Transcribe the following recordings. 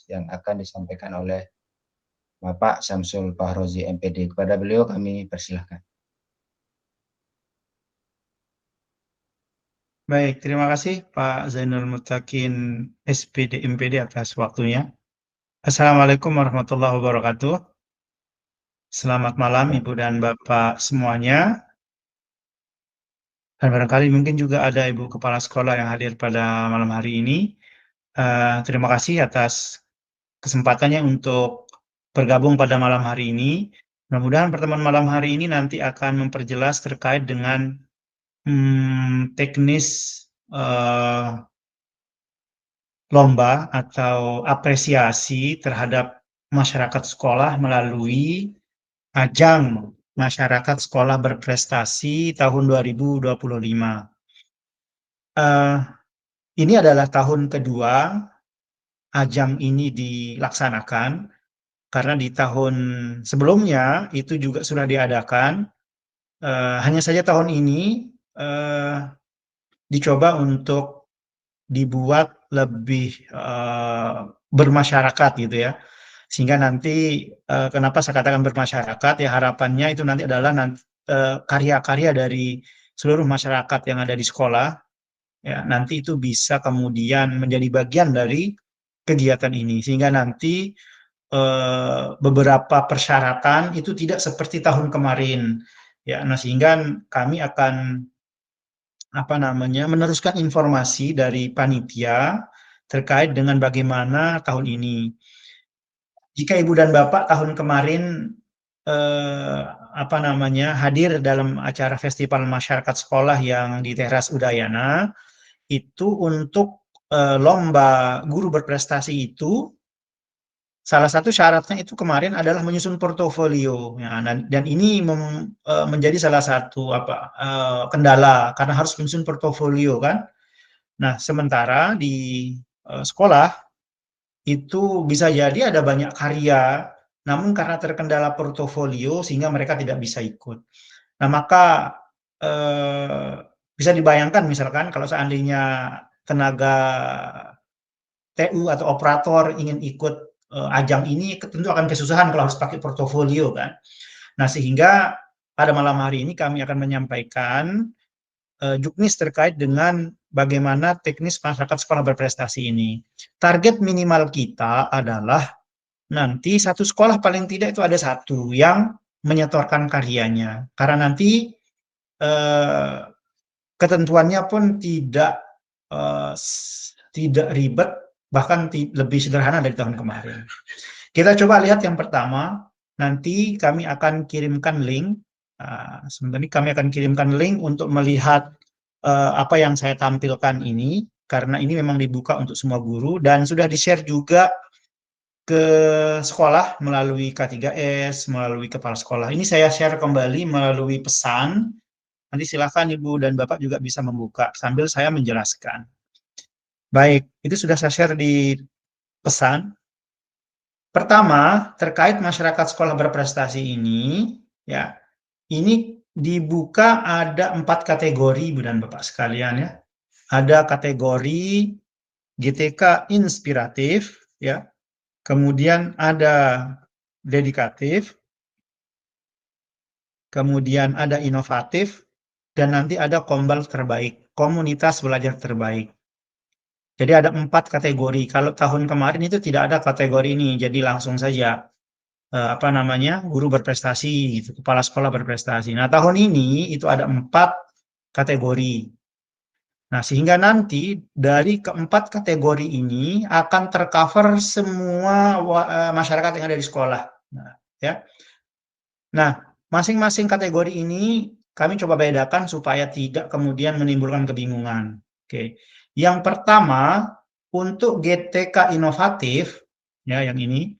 yang akan disampaikan oleh Bapak Samsul Fahrozi MPD. Kepada beliau kami persilahkan. Baik, terima kasih Pak Zainul Mutakin SPD MPD atas waktunya. Assalamualaikum warahmatullahi wabarakatuh. Selamat malam Ibu dan Bapak semuanya. Dan barangkali mungkin juga ada Ibu Kepala Sekolah yang hadir pada malam hari ini. Terima kasih atas kesempatannya untuk bergabung pada malam hari ini. Mudah-mudahan pertemuan malam hari ini nanti akan memperjelas terkait dengan teknis lomba atau apresiasi terhadap masyarakat sekolah melalui ajang masyarakat sekolah berprestasi tahun 2025. Ini adalah tahun kedua ajang ini dilaksanakan, karena di tahun sebelumnya itu juga sudah diadakan. Hanya saja tahun ini dicoba untuk dibuat lebih bermasyarakat gitu ya, sehingga nanti kenapa saya katakan bermasyarakat ya, harapannya itu nanti adalah karya-karya dari seluruh masyarakat yang ada di sekolah ya, nanti itu bisa kemudian menjadi bagian dari kegiatan ini, sehingga nanti beberapa persyaratan itu tidak seperti tahun kemarin ya. Nah, sehingga kami akan meneruskan informasi dari panitia terkait dengan bagaimana tahun ini. Jika Ibu dan Bapak tahun kemarin hadir dalam acara festival masyarakat sekolah yang di Teras Udayana, itu untuk lomba guru berprestasi itu, salah satu syaratnya itu kemarin adalah menyusun portofolio, ya, dan ini menjadi salah satu kendala karena harus menyusun portofolio kan. Nah, sementara di sekolah itu bisa jadi ada banyak karya, namun karena terkendala portofolio sehingga mereka tidak bisa ikut. Nah, maka bisa dibayangkan misalkan kalau seandainya tenaga TU atau operator ingin ikut ajang ini, tentu akan kesusahan kalau harus pakai portofolio kan. Nah, sehingga pada malam hari ini kami akan menyampaikan juknis terkait dengan bagaimana teknis masyarakat sekolah berprestasi ini. Target minimal kita adalah nanti satu sekolah paling tidak itu ada satu yang menyetorkan karyanya, karena nanti ketentuannya pun tidak ribet, bahkan lebih sederhana dari tahun kemarin. Kita coba lihat yang pertama, nanti kami akan kirimkan link. Sebenarnya kami akan kirimkan link untuk melihat apa yang saya tampilkan ini, karena ini memang dibuka untuk semua guru dan sudah di-share juga ke sekolah melalui K3S, melalui kepala sekolah. Ini saya share kembali melalui pesan. Nanti silakan Ibu dan Bapak juga bisa membuka sambil saya menjelaskan. Baik, itu sudah saya share di pesan. Pertama, terkait masyarakat sekolah berprestasi ini, ya, ini dibuka ada 4 kategori, Ibu dan Bapak sekalian ya. Ada kategori GTK inspiratif, ya. Kemudian ada dedikatif, kemudian ada inovatif, dan nanti ada kombal terbaik, komunitas belajar terbaik. Jadi ada 4 kategori. Kalau tahun kemarin itu tidak ada kategori ini, jadi langsung saja guru berprestasi gitu, kepala sekolah berprestasi. Nah, tahun ini itu ada 4 kategori. Nah, sehingga nanti dari keempat kategori ini akan tercover semua masyarakat yang ada di sekolah. Nah, ya. Nah, masing-masing kategori ini kami coba bedakan supaya tidak kemudian menimbulkan kebingungan. Oke. Yang pertama, untuk GTK inovatif, ya yang ini,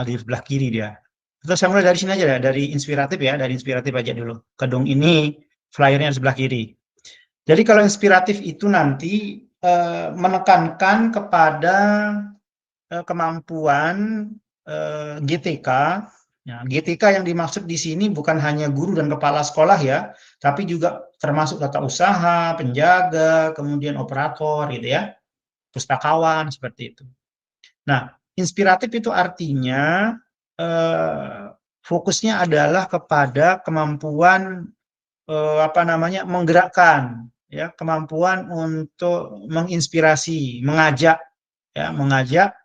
di sebelah kiri dia. Atau saya mulai dari sini aja ya, dari inspiratif ya, dari inspiratif aja dulu. Kedung ini flyernya di sebelah kiri. Jadi kalau inspiratif itu nanti menekankan kepada kemampuan GTK. Ya, GTK yang dimaksud di sini bukan hanya guru dan kepala sekolah ya, tapi juga termasuk tata usaha, penjaga, kemudian operator gitu ya. pustakawan, seperti itu. Nah, inspiratif itu artinya fokusnya adalah kepada kemampuan menggerakkan, ya, kemampuan untuk menginspirasi, mengajak, ya, mengajak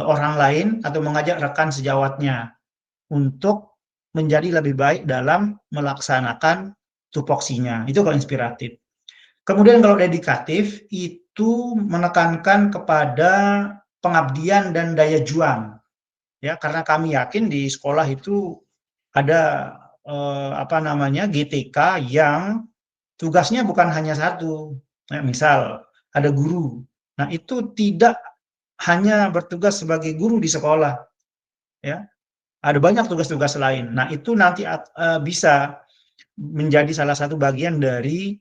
orang lain atau mengajak rekan sejawatnya untuk menjadi lebih baik dalam melaksanakan tupoksinya. Itu kalau inspiratif. Kemudian kalau dedikatif itu menekankan kepada pengabdian dan daya juang. Ya, karena kami yakin di sekolah itu ada GTK yang tugasnya bukan hanya satu. Nah, misal ada guru. Nah, itu tidak hanya bertugas sebagai guru di sekolah, ya. Ada banyak tugas-tugas lain. Nah, itu nanti bisa menjadi salah satu bagian dari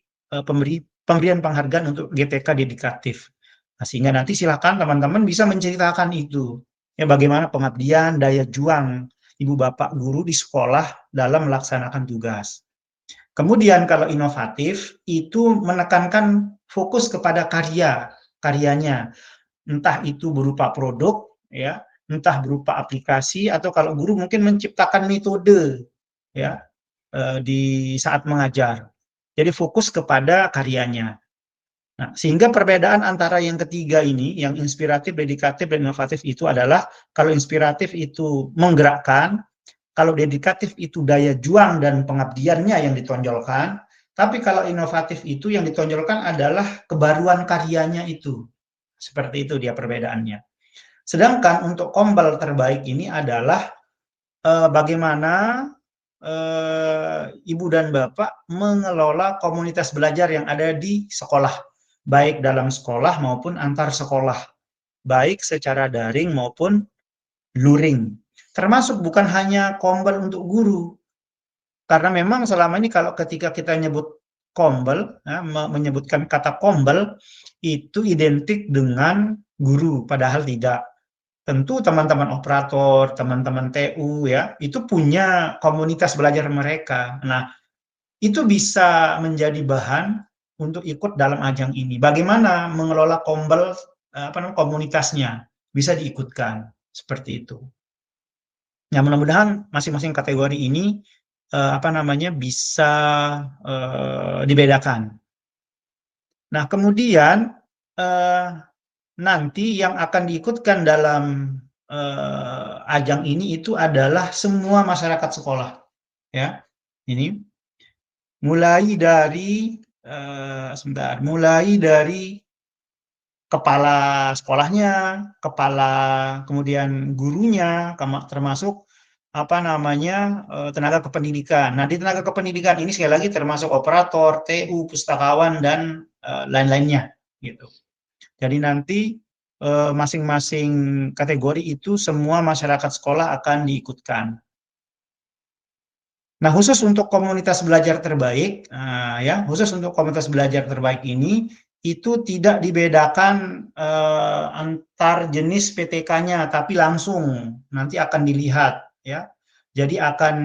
pemberian penghargaan untuk GTK dedikatif. Nah, sehingga nanti silakan teman-teman bisa menceritakan itu. Ya, bagaimana pengabdian, daya juang ibu bapak guru di sekolah dalam melaksanakan tugas. Kemudian kalau inovatif itu menekankan fokus kepada karyanya, entah itu berupa produk, ya, entah berupa aplikasi, atau kalau guru mungkin menciptakan metode, ya, di saat mengajar. Jadi fokus kepada karyanya. Nah, sehingga perbedaan antara yang ketiga ini, yang inspiratif, dedikatif, dan inovatif itu adalah kalau inspiratif itu menggerakkan, kalau dedikatif itu daya juang dan pengabdiannya yang ditonjolkan, tapi kalau inovatif itu yang ditonjolkan adalah kebaruan karyanya itu. Seperti itu dia perbedaannya. Sedangkan untuk kombel terbaik ini adalah bagaimana ibu dan bapak mengelola komunitas belajar yang ada di sekolah, baik dalam sekolah maupun antar sekolah, baik secara daring maupun luring. Termasuk bukan hanya kombel untuk guru, karena memang selama ini kalau ketika kita nyebut kombel, ya, menyebutkan kata kombel, itu identik dengan guru, padahal tidak. Tentu teman-teman operator, teman-teman TU, ya, itu punya komunitas belajar mereka. Nah, itu bisa menjadi bahan untuk ikut dalam ajang ini. Bagaimana mengelola kombel, komunitasnya, bisa diikutkan, seperti itu. Ya, mudah-mudahan masing-masing kategori ini bisa dibedakan. Nah, kemudian nanti yang akan diikutkan dalam ajang ini itu adalah semua masyarakat sekolah, ya. Ini mulai dari kepala sekolahnya, kemudian gurunya, termasuk tenaga kependidikan. Nah, di tenaga kependidikan ini sekali lagi termasuk operator, TU, pustakawan, dan lain-lainnya, gitu. Jadi nanti masing-masing kategori itu semua masyarakat sekolah akan diikutkan. Nah, khusus untuk komunitas belajar terbaik, khusus untuk komunitas belajar terbaik ini itu tidak dibedakan antar jenis PTK-nya, tapi langsung nanti akan dilihat, ya. Jadi akan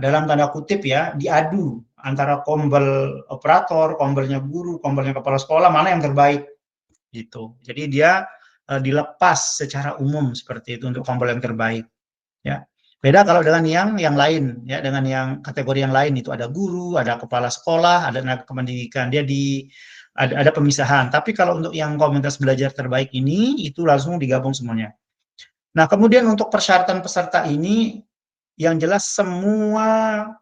dalam tanda kutip, ya, diadu antara kombel operator, kombelnya guru, kombelnya kepala sekolah, mana yang terbaik, gitu. Jadi dia dilepas secara umum seperti itu untuk kombel yang terbaik, ya. Beda kalau dengan yang lain, ya, dengan yang kategori yang lain itu ada guru, ada kepala sekolah, ada tenaga kependidikan, dia ada pemisahan. Tapi kalau untuk yang komunitas belajar terbaik ini itu langsung digabung semuanya. Nah, kemudian untuk persyaratan peserta ini yang jelas semua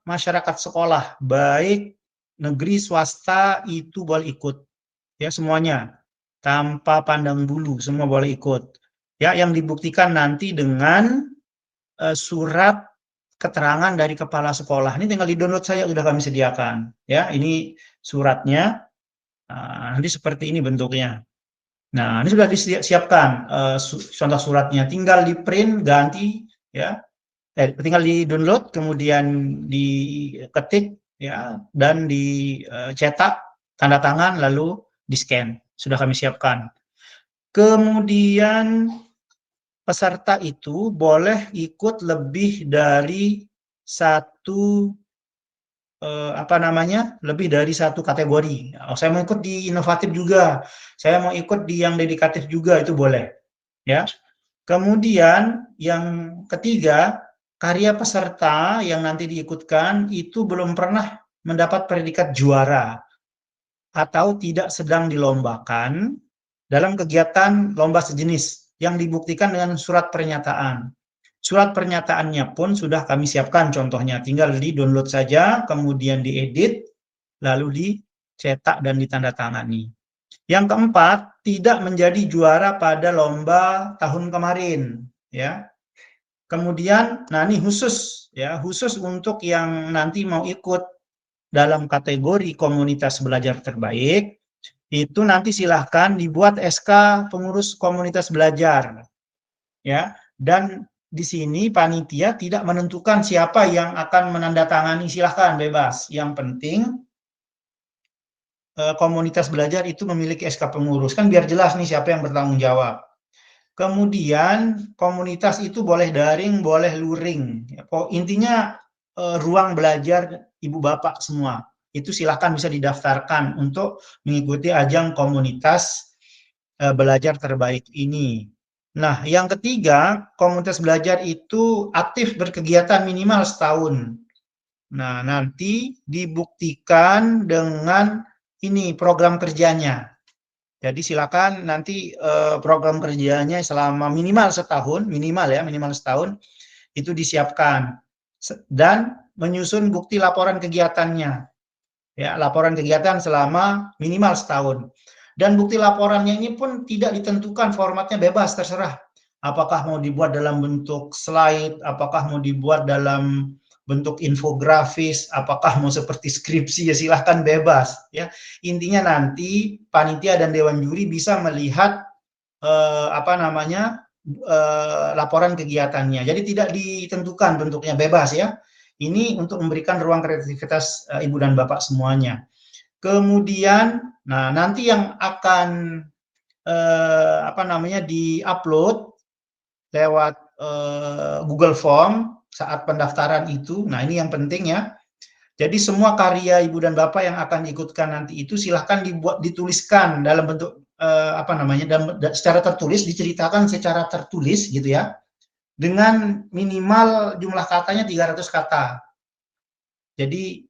masyarakat sekolah, baik negeri swasta itu boleh ikut, ya, semuanya tanpa pandang bulu, semua boleh ikut. Ya, yang dibuktikan nanti dengan surat keterangan dari kepala sekolah. Ini tinggal di-download saja, sudah kami sediakan. Ya, ini suratnya. Nanti seperti ini bentuknya. Nah, ini sudah disiapkan contoh suratnya. Tinggal di-print, ganti, ya. Tinggal di-download, kemudian diketik, ya, dan dicetak, tanda tangan, lalu di-scan. Sudah kami siapkan. Kemudian peserta itu boleh ikut lebih dari satu lebih dari satu kategori. Oh, saya mau ikut di inovatif juga, saya mau ikut di yang dedikatif juga, itu boleh, ya. Kemudian yang ketiga, karya peserta yang nanti diikutkan itu belum pernah mendapat predikat juara atau tidak sedang dilombakan dalam kegiatan lomba sejenis yang dibuktikan dengan surat pernyataan. Surat pernyataannya pun sudah kami siapkan contohnya, tinggal di-download saja, kemudian diedit, lalu dicetak dan ditandatangani. Yang keempat, tidak menjadi juara pada lomba tahun kemarin, ya. Kemudian, nah ini khusus, ya, khusus untuk yang nanti mau ikut dalam kategori komunitas belajar terbaik, itu nanti silahkan dibuat SK pengurus komunitas belajar, ya. Dan di sini panitia tidak menentukan siapa yang akan menandatangani, silahkan bebas. Yang penting komunitas belajar itu memiliki SK pengurus, kan biar jelas nih siapa yang bertanggung jawab. Kemudian komunitas itu boleh daring, boleh luring. Intinya ruang belajar ibu bapak semua. Itu silahkan bisa didaftarkan untuk mengikuti ajang komunitas belajar terbaik ini. Nah, yang ketiga, komunitas belajar itu aktif berkegiatan minimal setahun. Nah, nanti dibuktikan dengan ini program kerjanya. Jadi silakan nanti program kerjanya selama minimal setahun, minimal setahun itu disiapkan dan menyusun bukti laporan kegiatannya. Ya, laporan kegiatan selama minimal setahun. Dan bukti laporannya ini pun tidak ditentukan, formatnya bebas, terserah. Apakah mau dibuat dalam bentuk slide, apakah mau dibuat dalam bentuk infografis, apakah mau seperti skripsi, ya silahkan bebas. Ya, intinya nanti panitia dan dewan juri bisa melihat laporan kegiatannya. Jadi tidak ditentukan bentuknya, bebas ya. Ini untuk memberikan ruang kreativitas ibu dan bapak semuanya. Kemudian, nah nanti yang akan di-upload lewat Google Form saat pendaftaran itu. Nah ini yang penting ya. Jadi semua karya ibu dan bapak yang akan diikutkan nanti itu silahkan dituliskan dalam bentuk secara tertulis, diceritakan secara tertulis gitu ya, dengan minimal jumlah katanya 300 kata. Jadi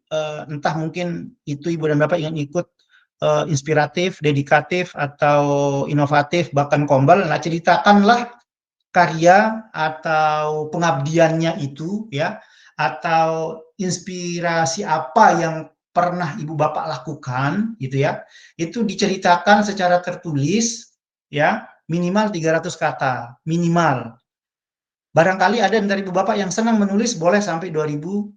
entah mungkin itu ibu dan bapak ingin ikut inspiratif, dedikatif, atau inovatif, bahkan kombal, nah ceritakanlah karya atau pengabdiannya itu ya, atau inspirasi apa yang pernah ibu bapak lakukan gitu ya, itu diceritakan secara tertulis ya, minimal 300 kata, minimal. Barangkali ada dari ibu bapak yang senang menulis, boleh sampai 2000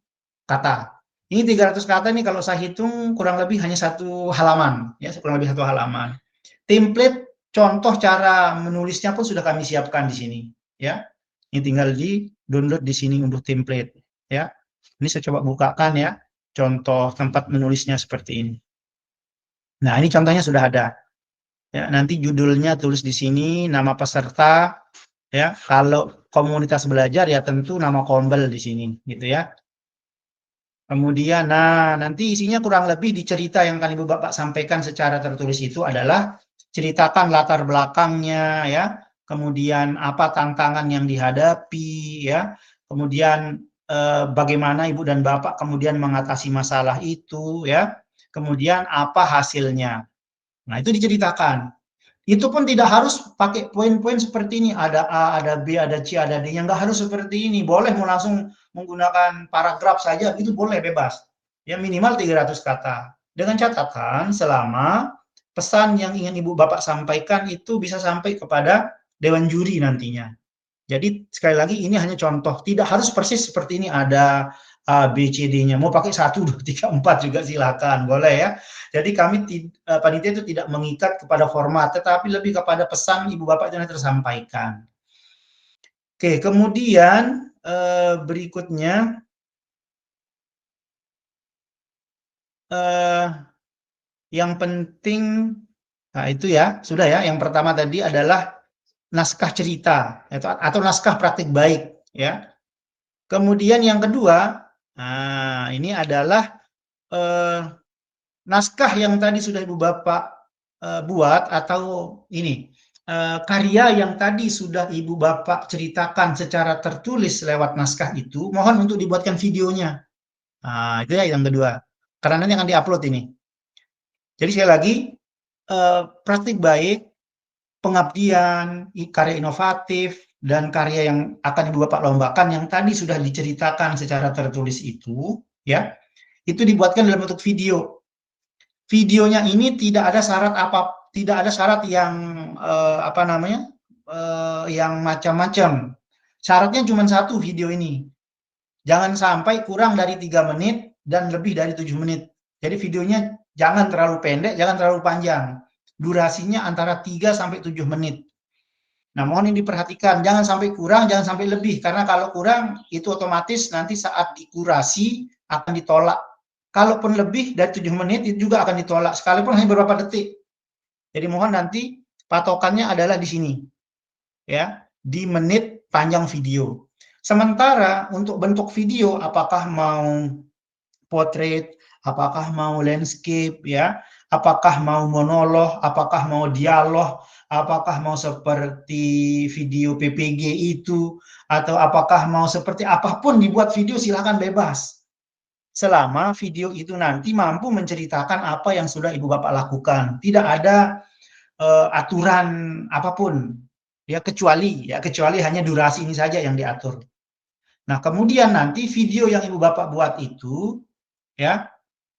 kata. Ini 300 kata nih kalau saya hitung kurang lebih hanya satu halaman ya, kurang lebih satu halaman. Template contoh cara menulisnya pun sudah kami siapkan di sini ya. Ini tinggal di-download di sini untuk template ya. Ini saya coba bukakan ya, contoh tempat menulisnya seperti ini. Nah, ini contohnya sudah ada. Ya, nanti judulnya tulis di sini, nama peserta ya. Kalau komunitas belajar ya tentu nama kombel di sini gitu ya. Kemudian, nah nanti isinya kurang lebih di cerita yang akan ibu bapak sampaikan secara tertulis itu adalah ceritakan latar belakangnya ya, kemudian apa tantangan yang dihadapi ya, kemudian bagaimana ibu dan bapak kemudian mengatasi masalah itu ya, kemudian apa hasilnya. Nah itu diceritakan. Itu pun tidak harus pakai poin-poin seperti ini, ada A, ada B, ada C, ada D, yang nggak harus seperti ini. Boleh mau langsung menggunakan paragraf saja, itu boleh, bebas. Ya minimal 300 kata. Dengan catatan selama pesan yang ingin ibu bapak sampaikan itu bisa sampai kepada dewan juri nantinya. Jadi sekali lagi ini hanya contoh, tidak harus persis seperti ini, ada A, B, C, D-nya. Mau pakai 1, 2, 3, 4 juga silakan, boleh ya. Jadi kami panitia itu tidak mengikat kepada format, tetapi lebih kepada pesan ibu bapak yang tersampaikan. Oke, kemudian berikutnya yang penting, nah itu ya, sudah ya. Yang pertama tadi adalah naskah cerita atau naskah praktik baik ya. Kemudian yang kedua, nah ini adalah naskah yang tadi sudah Ibu Bapak buat, atau ini karya yang tadi sudah Ibu Bapak ceritakan secara tertulis lewat naskah itu, mohon untuk dibuatkan videonya. Nah, itu ya yang kedua. Karena nanti akan diupload ini. Jadi sekali lagi, praktik baik, pengabdian, karya inovatif, dan karya yang akan Ibu Bapak lombakan yang tadi sudah diceritakan secara tertulis itu, ya, itu dibuatkan dalam bentuk video. Videonya ini tidak ada syarat tidak ada syarat yang yang macam-macam. Syaratnya cuma satu video ini. Jangan sampai kurang dari 3 menit dan lebih dari 7 menit. Jadi videonya jangan terlalu pendek, jangan terlalu panjang. Durasinya antara 3 sampai 7 menit. Nah, mohon ini diperhatikan, jangan sampai kurang, jangan sampai lebih, karena kalau kurang itu otomatis nanti saat dikurasi akan ditolak. Kalaupun lebih dari 7 menit itu juga akan ditolak, sekalipun hanya beberapa detik. Jadi mohon nanti patokannya adalah di sini, ya, di menit panjang video. Sementara untuk bentuk video, apakah mau portrait, apakah mau landscape, ya, apakah mau monolog, apakah mau dialog, apakah mau seperti video PPG itu, atau apakah mau seperti apapun dibuat video, silahkan bebas. Selama video itu nanti mampu menceritakan apa yang sudah Ibu Bapak lakukan. Tidak ada aturan apapun, ya, kecuali hanya durasi ini saja yang diatur. Nah, kemudian nanti video yang Ibu Bapak buat itu, ya,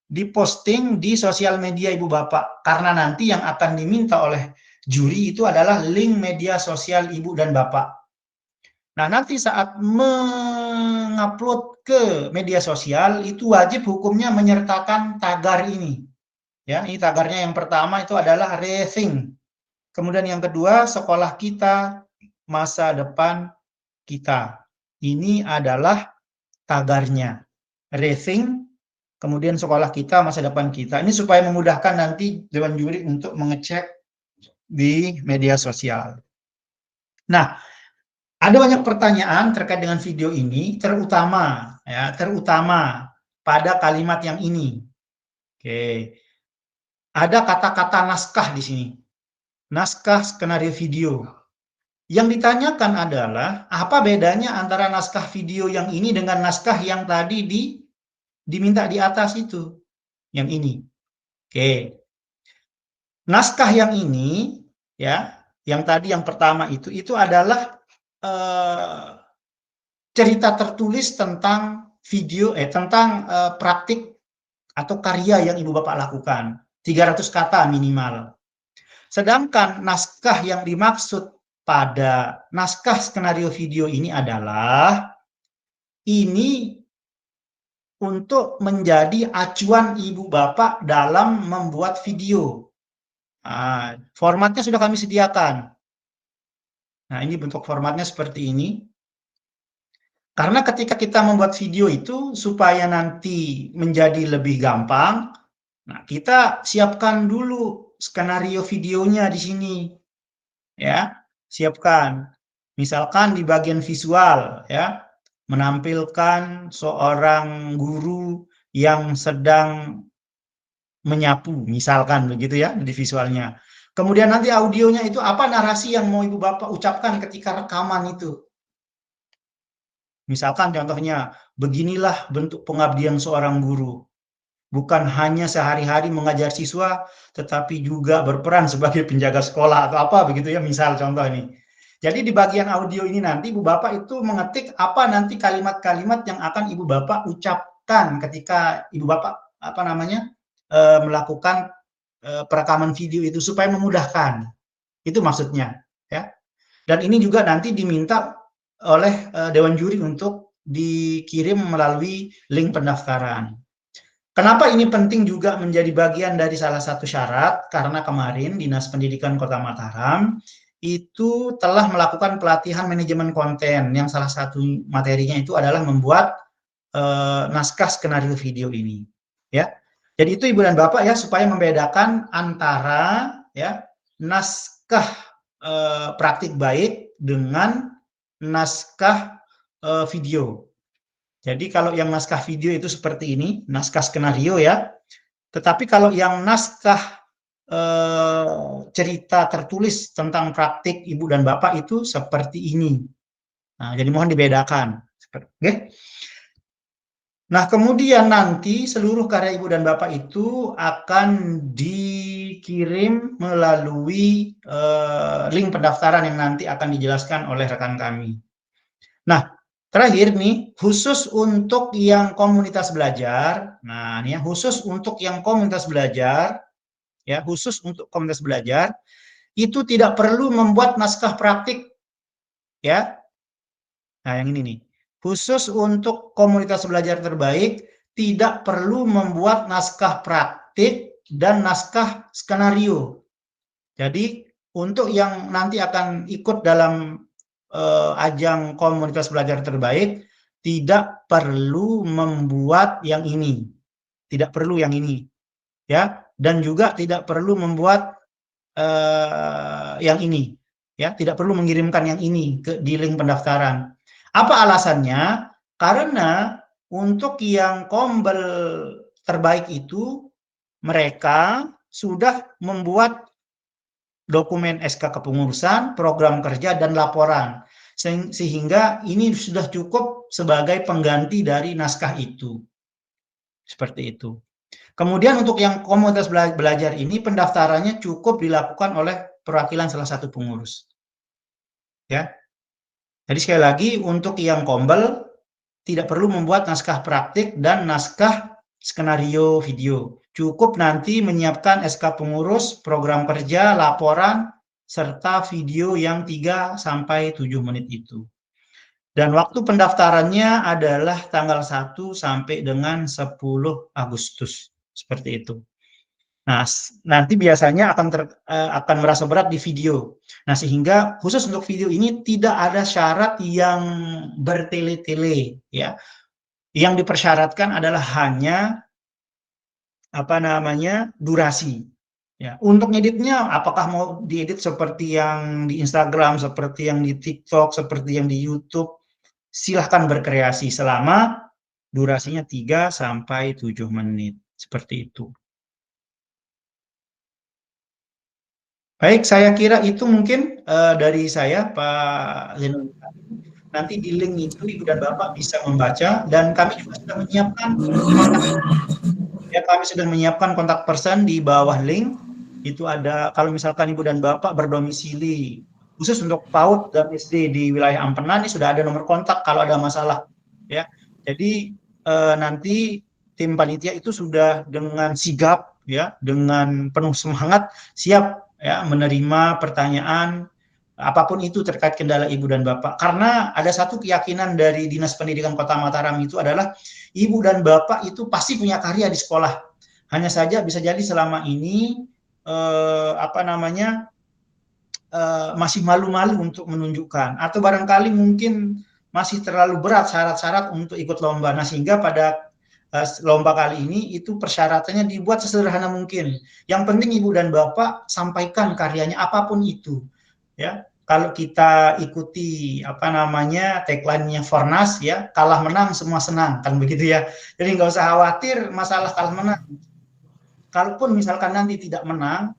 diposting di sosial media Ibu Bapak, karena nanti yang akan diminta oleh juri itu adalah link media sosial Ibu dan Bapak. Nah, nanti saat mengupload ke media sosial itu wajib hukumnya menyertakan tagar ini. Ya, ini tagarnya yang pertama itu adalah rethink. Kemudian yang kedua, sekolah kita, masa depan kita. Ini adalah tagarnya. Rethink, kemudian sekolah kita, masa depan kita. Ini supaya memudahkan nanti Dewan Juri untuk mengecek di media sosial. Nah, ada banyak pertanyaan terkait dengan video ini, terutama pada kalimat yang ini. Oke. Ada kata-kata naskah di sini. Naskah skenario video. Yang ditanyakan adalah, apa bedanya antara naskah video yang ini dengan naskah yang tadi diminta di atas itu? Yang ini. Oke. Naskah yang ini, ya, yang tadi yang pertama itu adalah cerita tertulis tentang video, tentang praktik atau karya yang Ibu Bapak lakukan. 300 kata minimal. Sedangkan naskah yang dimaksud pada naskah skenario video ini adalah ini untuk menjadi acuan Ibu Bapak dalam membuat video. Nah, formatnya sudah kami sediakan. Nah, ini bentuk formatnya seperti ini. Karena ketika kita membuat video itu supaya nanti menjadi lebih gampang, nah kita siapkan dulu skenario videonya di sini. Ya, siapkan. Misalkan di bagian visual, ya, menampilkan seorang guru yang sedang menyapu, misalkan begitu ya di visualnya. Kemudian nanti audionya itu apa narasi yang mau Ibu Bapak ucapkan ketika rekaman itu. Misalkan contohnya, beginilah bentuk pengabdian seorang guru. Bukan hanya sehari-hari mengajar siswa, tetapi juga berperan sebagai penjaga sekolah atau apa begitu ya, misal contoh ini. Jadi di bagian audio ini nanti Ibu Bapak itu mengetik apa nanti kalimat-kalimat yang akan Ibu Bapak ucapkan ketika Ibu Bapak melakukan perekaman video itu supaya memudahkan. Itu maksudnya, ya. Dan ini juga nanti diminta oleh Dewan Juri untuk dikirim melalui link pendaftaran. Kenapa ini penting juga menjadi bagian dari salah satu syarat? Karena kemarin Dinas Pendidikan Kota Mataram itu telah melakukan pelatihan manajemen konten yang salah satu materinya itu adalah membuat naskah skenario video ini. Ya, jadi itu Ibu dan Bapak ya, supaya membedakan antara ya naskah praktik baik dengan naskah video. Jadi kalau yang naskah video itu seperti ini, naskah skenario ya. Tetapi kalau yang naskah cerita tertulis tentang praktik ibu dan bapak itu seperti ini. Nah, jadi mohon dibedakan. Oke. Nah, kemudian nanti seluruh karya ibu dan bapak itu akan dikirim melalui link pendaftaran yang nanti akan dijelaskan oleh rekan kami. Nah, terakhir nih, khusus untuk yang komunitas belajar. Nah, ini ya, khusus untuk yang komunitas belajar, ya, khusus untuk komunitas belajar, itu tidak perlu membuat naskah praktik, ya. Nah, yang ini nih. Khusus untuk komunitas belajar terbaik, tidak perlu membuat naskah praktik dan naskah skenario. Jadi, untuk yang nanti akan ikut dalam ajang komunitas belajar terbaik, tidak perlu membuat yang ini. Tidak perlu yang ini. Ya, dan juga tidak perlu membuat yang ini. Ya, tidak perlu mengirimkan yang ini di link pendaftaran. Apa alasannya? Karena untuk yang kombel terbaik itu mereka sudah membuat dokumen SK kepengurusan, program kerja, dan laporan. Sehingga ini sudah cukup sebagai pengganti dari naskah itu. Seperti itu. Kemudian untuk yang komunitas belajar ini pendaftarannya cukup dilakukan oleh perwakilan salah satu pengurus. Ya. Jadi sekali lagi untuk yang kombel tidak perlu membuat naskah praktik dan naskah skenario video. Cukup nanti menyiapkan SK pengurus, program kerja, laporan, serta video yang 3-7 menit itu. Dan waktu pendaftarannya adalah tanggal 1 sampai dengan 10 Agustus. Seperti itu. Nah, nanti biasanya akan merasa berat di video. Nah, sehingga khusus untuk video ini tidak ada syarat yang bertele-tele, ya. Yang dipersyaratkan adalah hanya durasi. Ya, untuk ngeditnya apakah mau diedit seperti yang di Instagram, seperti yang di TikTok, seperti yang di YouTube, silahkan berkreasi selama durasinya 3-7 menit. Seperti itu. Baik, saya kira itu mungkin dari saya, Pak Zainul. Nanti di link itu Ibu dan Bapak bisa membaca, dan kami juga sudah menyiapkan kontak person di bawah link. Itu ada, kalau misalkan Ibu dan Bapak berdomisili khusus untuk PAUD dan SD di wilayah Ampenan, ini sudah ada nomor kontak kalau ada masalah, ya. Jadi nanti tim panitia itu sudah dengan sigap, ya, dengan penuh semangat siap, ya, menerima pertanyaan apapun itu terkait kendala Ibu dan Bapak. Karena ada satu keyakinan dari Dinas Pendidikan Kota Mataram itu adalah Ibu dan Bapak itu pasti punya karya di sekolah. Hanya saja bisa jadi selama ini masih malu-malu untuk menunjukkan, atau barangkali mungkin masih terlalu berat syarat-syarat untuk ikut lomba. Nah, sehingga pada lomba kali ini itu persyaratannya dibuat sesederhana mungkin. Yang penting Ibu dan Bapak sampaikan karyanya apapun itu, ya. Kalau kita ikuti tagline-nya Fornas, ya, kalah menang semua senang, kan begitu ya. Jadi nggak usah khawatir masalah kalah menang. Kalaupun misalkan nanti tidak menang,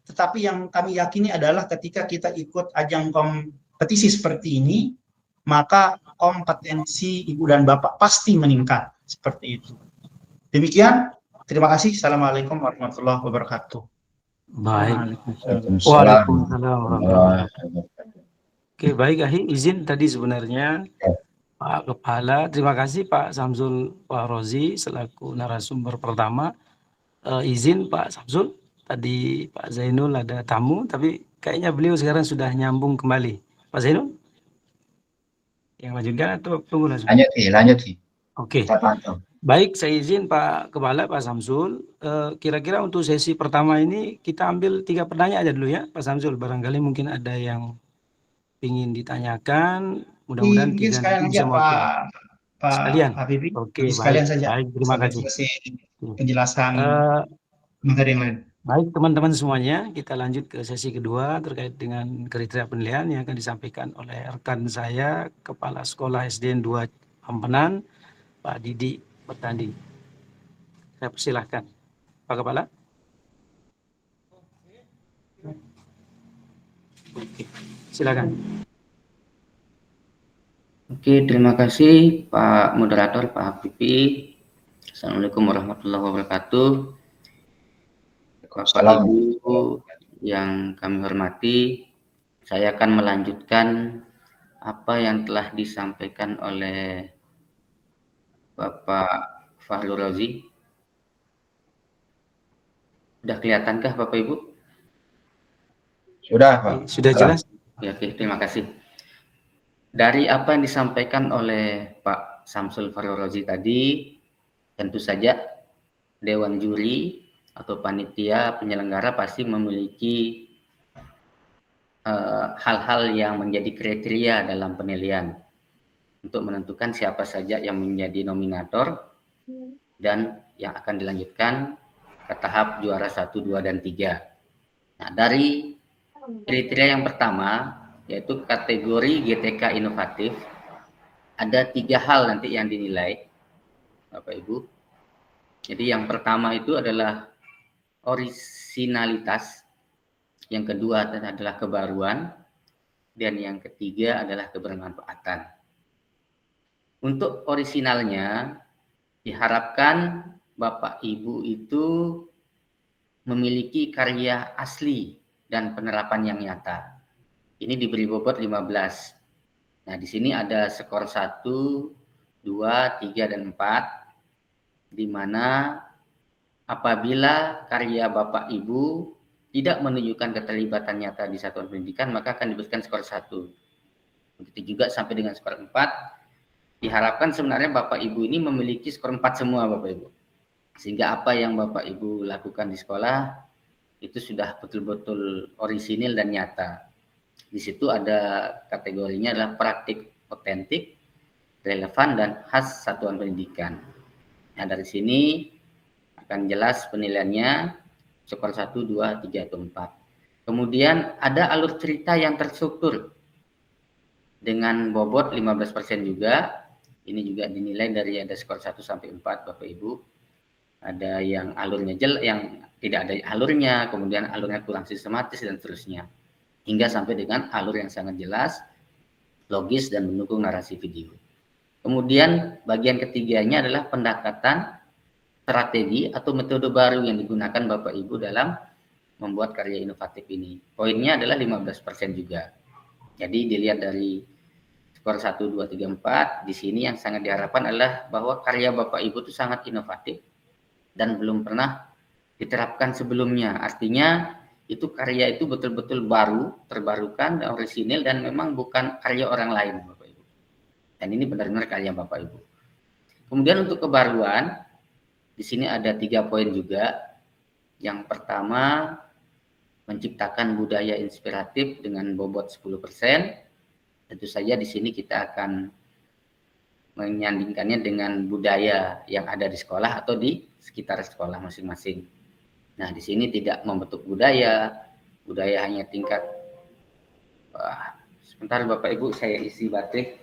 tetapi yang kami yakini adalah ketika kita ikut ajang kompetisi seperti ini, maka kompetensi Ibu dan Bapak pasti meningkat. Seperti itu. Demikian, terima kasih. Assalamualaikum warahmatullahi wabarakatuh. Baik. Waalaikumsalam. Oke, baik Ahi, izin tadi sebenarnya Pak Kepala, terima kasih Pak Samsul Fahrozi selaku narasumber pertama. Izin Pak Samsul, tadi Pak Zainul ada tamu, tapi kayaknya beliau sekarang sudah nyambung kembali. Pak Zainul? Yang lanjutkan atau tunggu langsung? Lanjut. Oke. Baik, saya izin Pak Kepala, Pak Samsul. Kira-kira untuk sesi pertama ini kita ambil 3 pertanyaan aja dulu ya, Pak Samsul. Barangkali mungkin ada yang ingin ditanyakan. Mudah-mudahan mungkin sekalian aja Pak Habibie. Oke, sekalian baik, saja. Baik, terima kasih. Penjelasan materi yang lain. Baik teman-teman semuanya, kita lanjut ke sesi kedua terkait dengan kriteria penilaian yang akan disampaikan oleh rekan saya, Kepala Sekolah SDN 2 Ampenan, Pak Didi bertanding. Saya persilahkan. Pak Kepala. Oke, silakan. Oke, terima kasih Pak Moderator, Pak Habibie. Assalamualaikum warahmatullahi wabarakatuh. Bapak Assalamualaikum. Ibu yang kami hormati, saya akan melanjutkan apa yang telah disampaikan oleh Bapak Fahrul Razi. Sudah kelihatankah Bapak Ibu? Sudah, Pak. Sudah jelas? Oke, terima kasih. Dari apa yang disampaikan oleh Pak Samsul Fahrul Razi tadi, tentu saja Dewan Juri atau panitia penyelenggara pasti memiliki hal-hal yang menjadi kriteria dalam penilaian untuk menentukan siapa saja yang menjadi nominator dan yang akan dilanjutkan ke tahap juara 1, 2, dan 3. Nah, dari kriteria yang pertama, yaitu kategori GTK inovatif, ada 3 hal nanti yang dinilai, Bapak Ibu. Jadi yang pertama itu adalah orisinalitas, yang kedua adalah kebaruan, dan yang ketiga adalah kebermanfaatan. Untuk orisinalnya, diharapkan Bapak Ibu itu memiliki karya asli dan penerapan yang nyata. Ini diberi bobot 15. Nah, di sini ada skor 1, 2, 3, dan 4, di mana apabila karya Bapak Ibu tidak menunjukkan keterlibatan nyata di satuan pendidikan, maka akan diberikan skor 1. Begitu juga sampai dengan skor 4. Diharapkan sebenarnya Bapak Ibu ini memiliki skor 4 semua, Bapak Ibu. Sehingga apa yang Bapak Ibu lakukan di sekolah itu sudah betul-betul orisinil dan nyata. Di situ ada kategorinya adalah praktik otentik, relevan, dan khas satuan pendidikan. Nah, dari sini akan jelas penilaiannya skor 1, 2, 3, atau 4. Kemudian ada alur cerita yang terstruktur dengan bobot 15% juga. Ini juga dinilai dari ada skor 1 sampai 4, Bapak Ibu. Ada yang alurnya yang tidak ada alurnya, kemudian alurnya kurang sistematis, dan seterusnya. Hingga sampai dengan alur yang sangat jelas, logis, dan mendukung narasi video. Kemudian bagian ketiganya adalah pendekatan strategi atau metode baru yang digunakan Bapak Ibu dalam membuat karya inovatif ini. Poinnya adalah 15% juga. Jadi dilihat dari skor 1, 2, 3, 4, di sini yang sangat diharapkan adalah bahwa karya Bapak Ibu itu sangat inovatif dan belum pernah diterapkan sebelumnya. Artinya itu karya itu betul-betul baru, terbarukan, dan orisinil, dan memang bukan karya orang lain, Bapak Ibu. Dan ini benar-benar karya Bapak Ibu. Kemudian untuk kebaruan, di sini ada 3 poin juga. Yang pertama, menciptakan budaya inspiratif dengan bobot 10%. Tentu saja di sini kita akan menyandingkannya dengan budaya yang ada di sekolah atau di sekitar sekolah masing-masing. Nah, di sini tidak membentuk budaya hanya tingkat. Sebentar Bapak Ibu, saya isi baterai.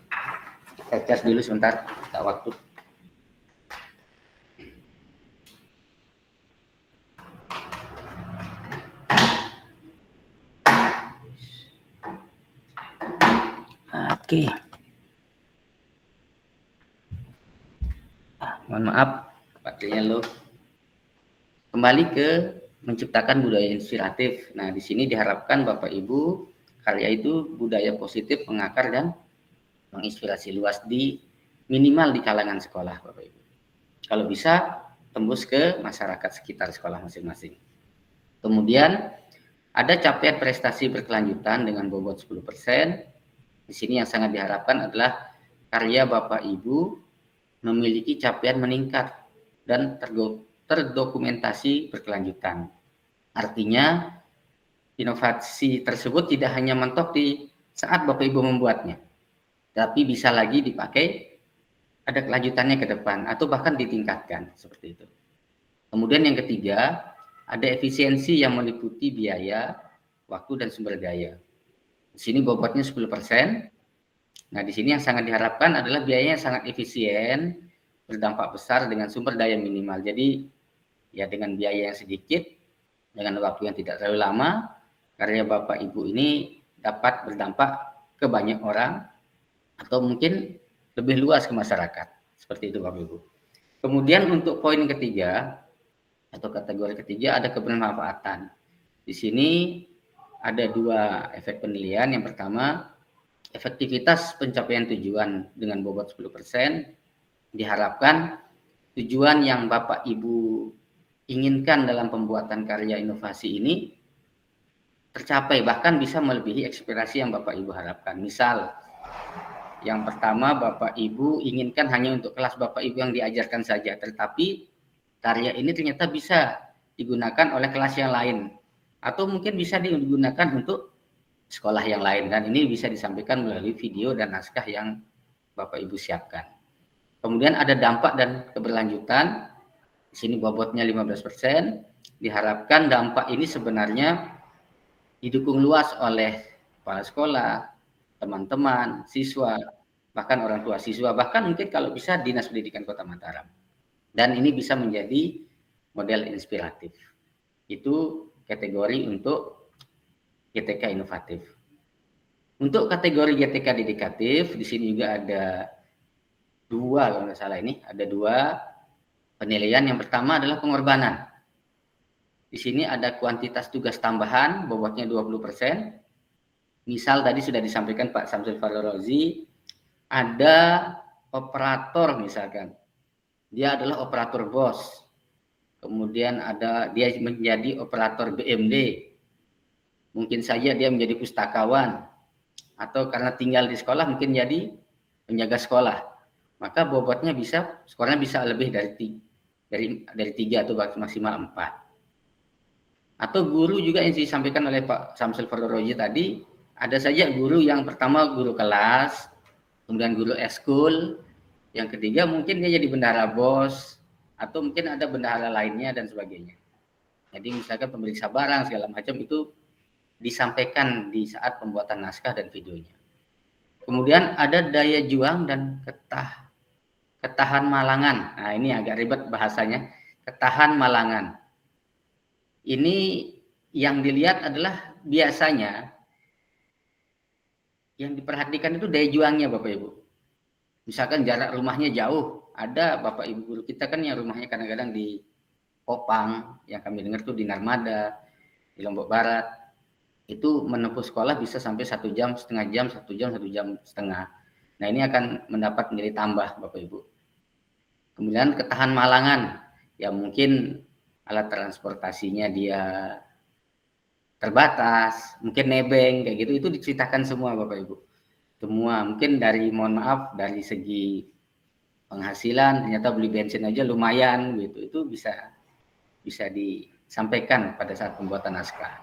Saya cas dulu sebentar, tak waktu. Oke. Mohon maaf, baterainya low. Kembali ke menciptakan budaya inspiratif. Nah, di sini diharapkan Bapak Ibu karya itu budaya positif, mengakar, dan menginspirasi luas minimal di kalangan sekolah, Bapak Ibu. Kalau bisa tembus ke masyarakat sekitar sekolah masing-masing. Kemudian ada capaian prestasi berkelanjutan dengan bobot 10%. Di sini yang sangat diharapkan adalah karya Bapak Ibu memiliki capaian meningkat dan terdokumentasi berkelanjutan. Artinya inovasi tersebut tidak hanya mentok di saat Bapak Ibu membuatnya, tapi bisa lagi dipakai, ada kelanjutannya ke depan, atau bahkan ditingkatkan, seperti itu. Kemudian yang ketiga, ada efisiensi yang meliputi biaya, waktu, dan sumber daya. Di sini bobotnya 10%. Nah, di sini yang sangat diharapkan adalah biayanya sangat efisien, berdampak besar dengan sumber daya minimal. Jadi ya dengan biaya yang sedikit, dengan waktu yang tidak terlalu lama, karya Bapak Ibu ini dapat berdampak ke banyak orang atau mungkin lebih luas ke masyarakat. Seperti itu Bapak Ibu. Kemudian untuk poin ketiga atau kategori ketiga ada kebermanfaatan. Di sini ada 2 efek penilaian. Yang pertama, efektivitas pencapaian tujuan dengan bobot 10%. Diharapkan tujuan yang Bapak Ibu inginkan dalam pembuatan karya inovasi ini tercapai, bahkan bisa melebihi ekspektasi yang Bapak Ibu harapkan. Misal, yang pertama Bapak Ibu inginkan hanya untuk kelas Bapak Ibu yang diajarkan saja, tetapi karya ini ternyata bisa digunakan oleh kelas yang lain, atau mungkin bisa digunakan untuk sekolah yang lain, dan ini bisa disampaikan melalui video dan naskah yang Bapak Ibu siapkan. Kemudian ada dampak dan keberlanjutan. Di sini bobotnya 15%. Diharapkan dampak ini sebenarnya didukung luas oleh kepala sekolah, teman-teman, siswa, bahkan orang tua siswa, bahkan mungkin kalau bisa Dinas Pendidikan Kota Mataram. Dan ini bisa menjadi model inspiratif. Itu kategori untuk GTK inovatif. Untuk kategori GTK dedikatif, di sini juga ada 2 kalau nggak salah ini, ada 2 penilaian. Yang pertama adalah pengorbanan. Di sini ada kuantitas tugas tambahan, bobotnya 20%. Misal tadi sudah disampaikan Pak Samsul Fahrozi, ada operator misalkan. Dia adalah operator BOS. Kemudian dia menjadi operator BMD. Mungkin saja dia menjadi pustakawan. Atau karena tinggal di sekolah mungkin jadi penjaga sekolah. Maka bobotnya skornya bisa lebih dari 3 atau maksimal 4. Atau guru juga yang disampaikan oleh Pak Samsul Fahrozi tadi, ada saja guru yang pertama guru kelas, kemudian guru eskul, yang ketiga mungkin dia jadi bendahara BOS, atau mungkin ada bendahara lainnya dan sebagainya. Jadi misalkan pemeriksa barang segala macam itu disampaikan di saat pembuatan naskah dan videonya. Kemudian ada daya juang dan ketahan malangan. Nah ini agak ribet bahasanya, ketahan malangan. Ini yang dilihat adalah biasanya yang diperhatikan itu daya juangnya Bapak Ibu. Misalkan jarak rumahnya jauh, ada Bapak Ibu guru kita kan yang rumahnya kadang-kadang di Kopang, yang kami dengar tuh di Narmada, di Lombok Barat, itu menempuh sekolah bisa sampai 1 jam, setengah jam, 1 jam, 1 jam setengah. Nah ini akan mendapat nilai tambah Bapak Ibu. Kemudian ketahan malangan, ya mungkin alat transportasinya dia terbatas, mungkin nebeng kayak gitu, itu diceritakan semua Bapak Ibu. Semua mungkin mohon maaf dari segi penghasilan ternyata beli bensin aja lumayan gitu, itu bisa disampaikan pada saat pembuatan naskah.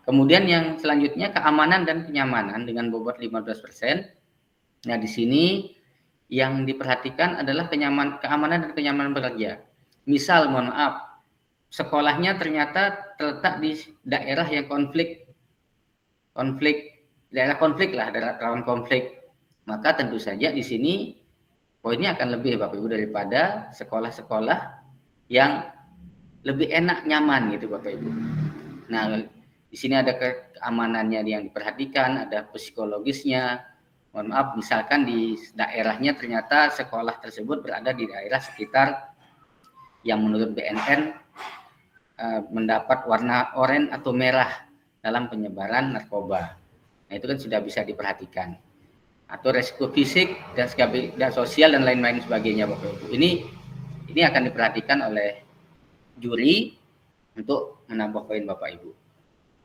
Kemudian yang selanjutnya keamanan dan kenyamanan dengan bobot 15%. Nah di sini yang diperhatikan adalah keamanan dan kenyamanan bekerja. Misal mohon maaf, sekolahnya ternyata terletak di daerah yang daerah rawan konflik, maka tentu saja di sini poinnya akan lebih Bapak Ibu daripada sekolah-sekolah yang lebih enak nyaman gitu Bapak Ibu. Nah di sini ada keamanannya yang diperhatikan, ada psikologisnya. Mohon maaf, misalkan di daerahnya ternyata sekolah tersebut berada di daerah sekitar yang menurut BNN mendapat warna oranye atau merah dalam penyebaran narkoba. Nah itu kan sudah bisa diperhatikan. Atau resiko fisik dan sosial dan lain-lain sebagainya Bapak Ibu. Ini akan diperhatikan oleh juri untuk menambah poin Bapak Ibu.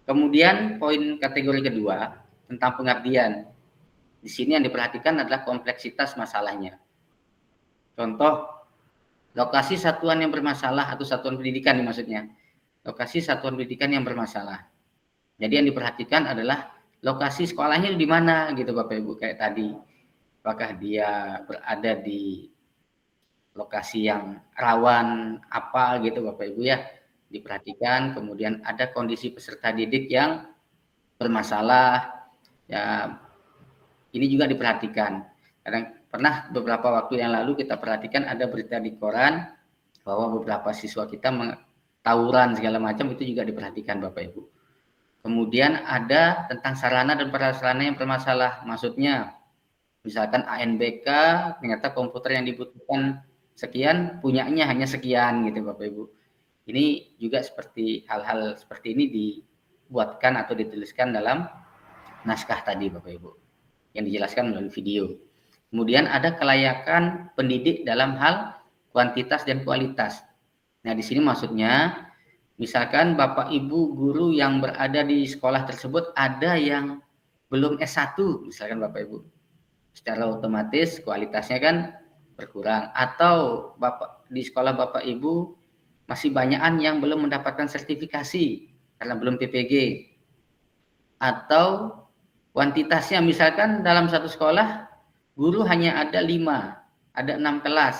Kemudian poin kategori kedua tentang pengabdian. Di sini yang diperhatikan adalah kompleksitas masalahnya. Contoh, lokasi satuan yang bermasalah atau satuan pendidikan maksudnya. Lokasi satuan pendidikan yang bermasalah. Jadi yang diperhatikan adalah lokasi sekolahnya di mana gitu Bapak Ibu, kayak tadi. Apakah dia berada di lokasi yang rawan apa gitu Bapak Ibu ya, diperhatikan. Kemudian ada kondisi peserta didik yang bermasalah ya, ini juga diperhatikan. Kadang pernah beberapa waktu yang lalu kita perhatikan ada berita di koran bahwa beberapa siswa kita tawuran segala macam, itu juga diperhatikan Bapak Ibu. Kemudian ada tentang sarana dan prasarana yang bermasalah, maksudnya misalkan ANBK ternyata komputer yang dibutuhkan sekian, punyanya hanya sekian gitu Bapak Ibu. Ini juga seperti hal-hal seperti ini dibuatkan atau dituliskan dalam naskah tadi Bapak Ibu, yang dijelaskan melalui video. Kemudian ada kelayakan pendidik dalam hal kuantitas dan kualitas. Nah, di sini maksudnya misalkan Bapak Ibu guru yang berada di sekolah tersebut ada yang belum S1 misalkan Bapak Ibu. Secara otomatis kualitasnya kan berkurang, atau di sekolah Bapak Ibu masih banyakan yang belum mendapatkan sertifikasi karena belum PPG, atau kuantitasnya misalkan dalam satu sekolah guru hanya ada 5, ada 6 kelas,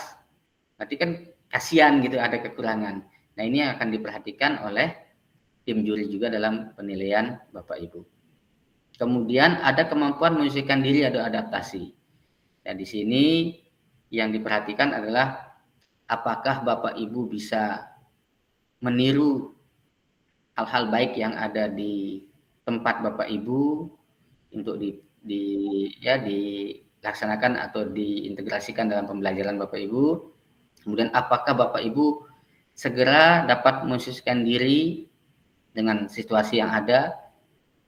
berarti kan kasihan gitu, ada kekurangan. Nah, ini yang akan diperhatikan oleh tim juri juga dalam penilaian Bapak Ibu. Kemudian ada kemampuan menyesuaikan diri atau adaptasi. Nah, di sini yang diperhatikan adalah apakah Bapak Ibu bisa meniru hal-hal baik yang ada di tempat Bapak Ibu untuk dilaksanakan atau diintegrasikan dalam pembelajaran Bapak Ibu. Kemudian apakah Bapak Ibu segera dapat menyesuaikan diri dengan situasi yang ada,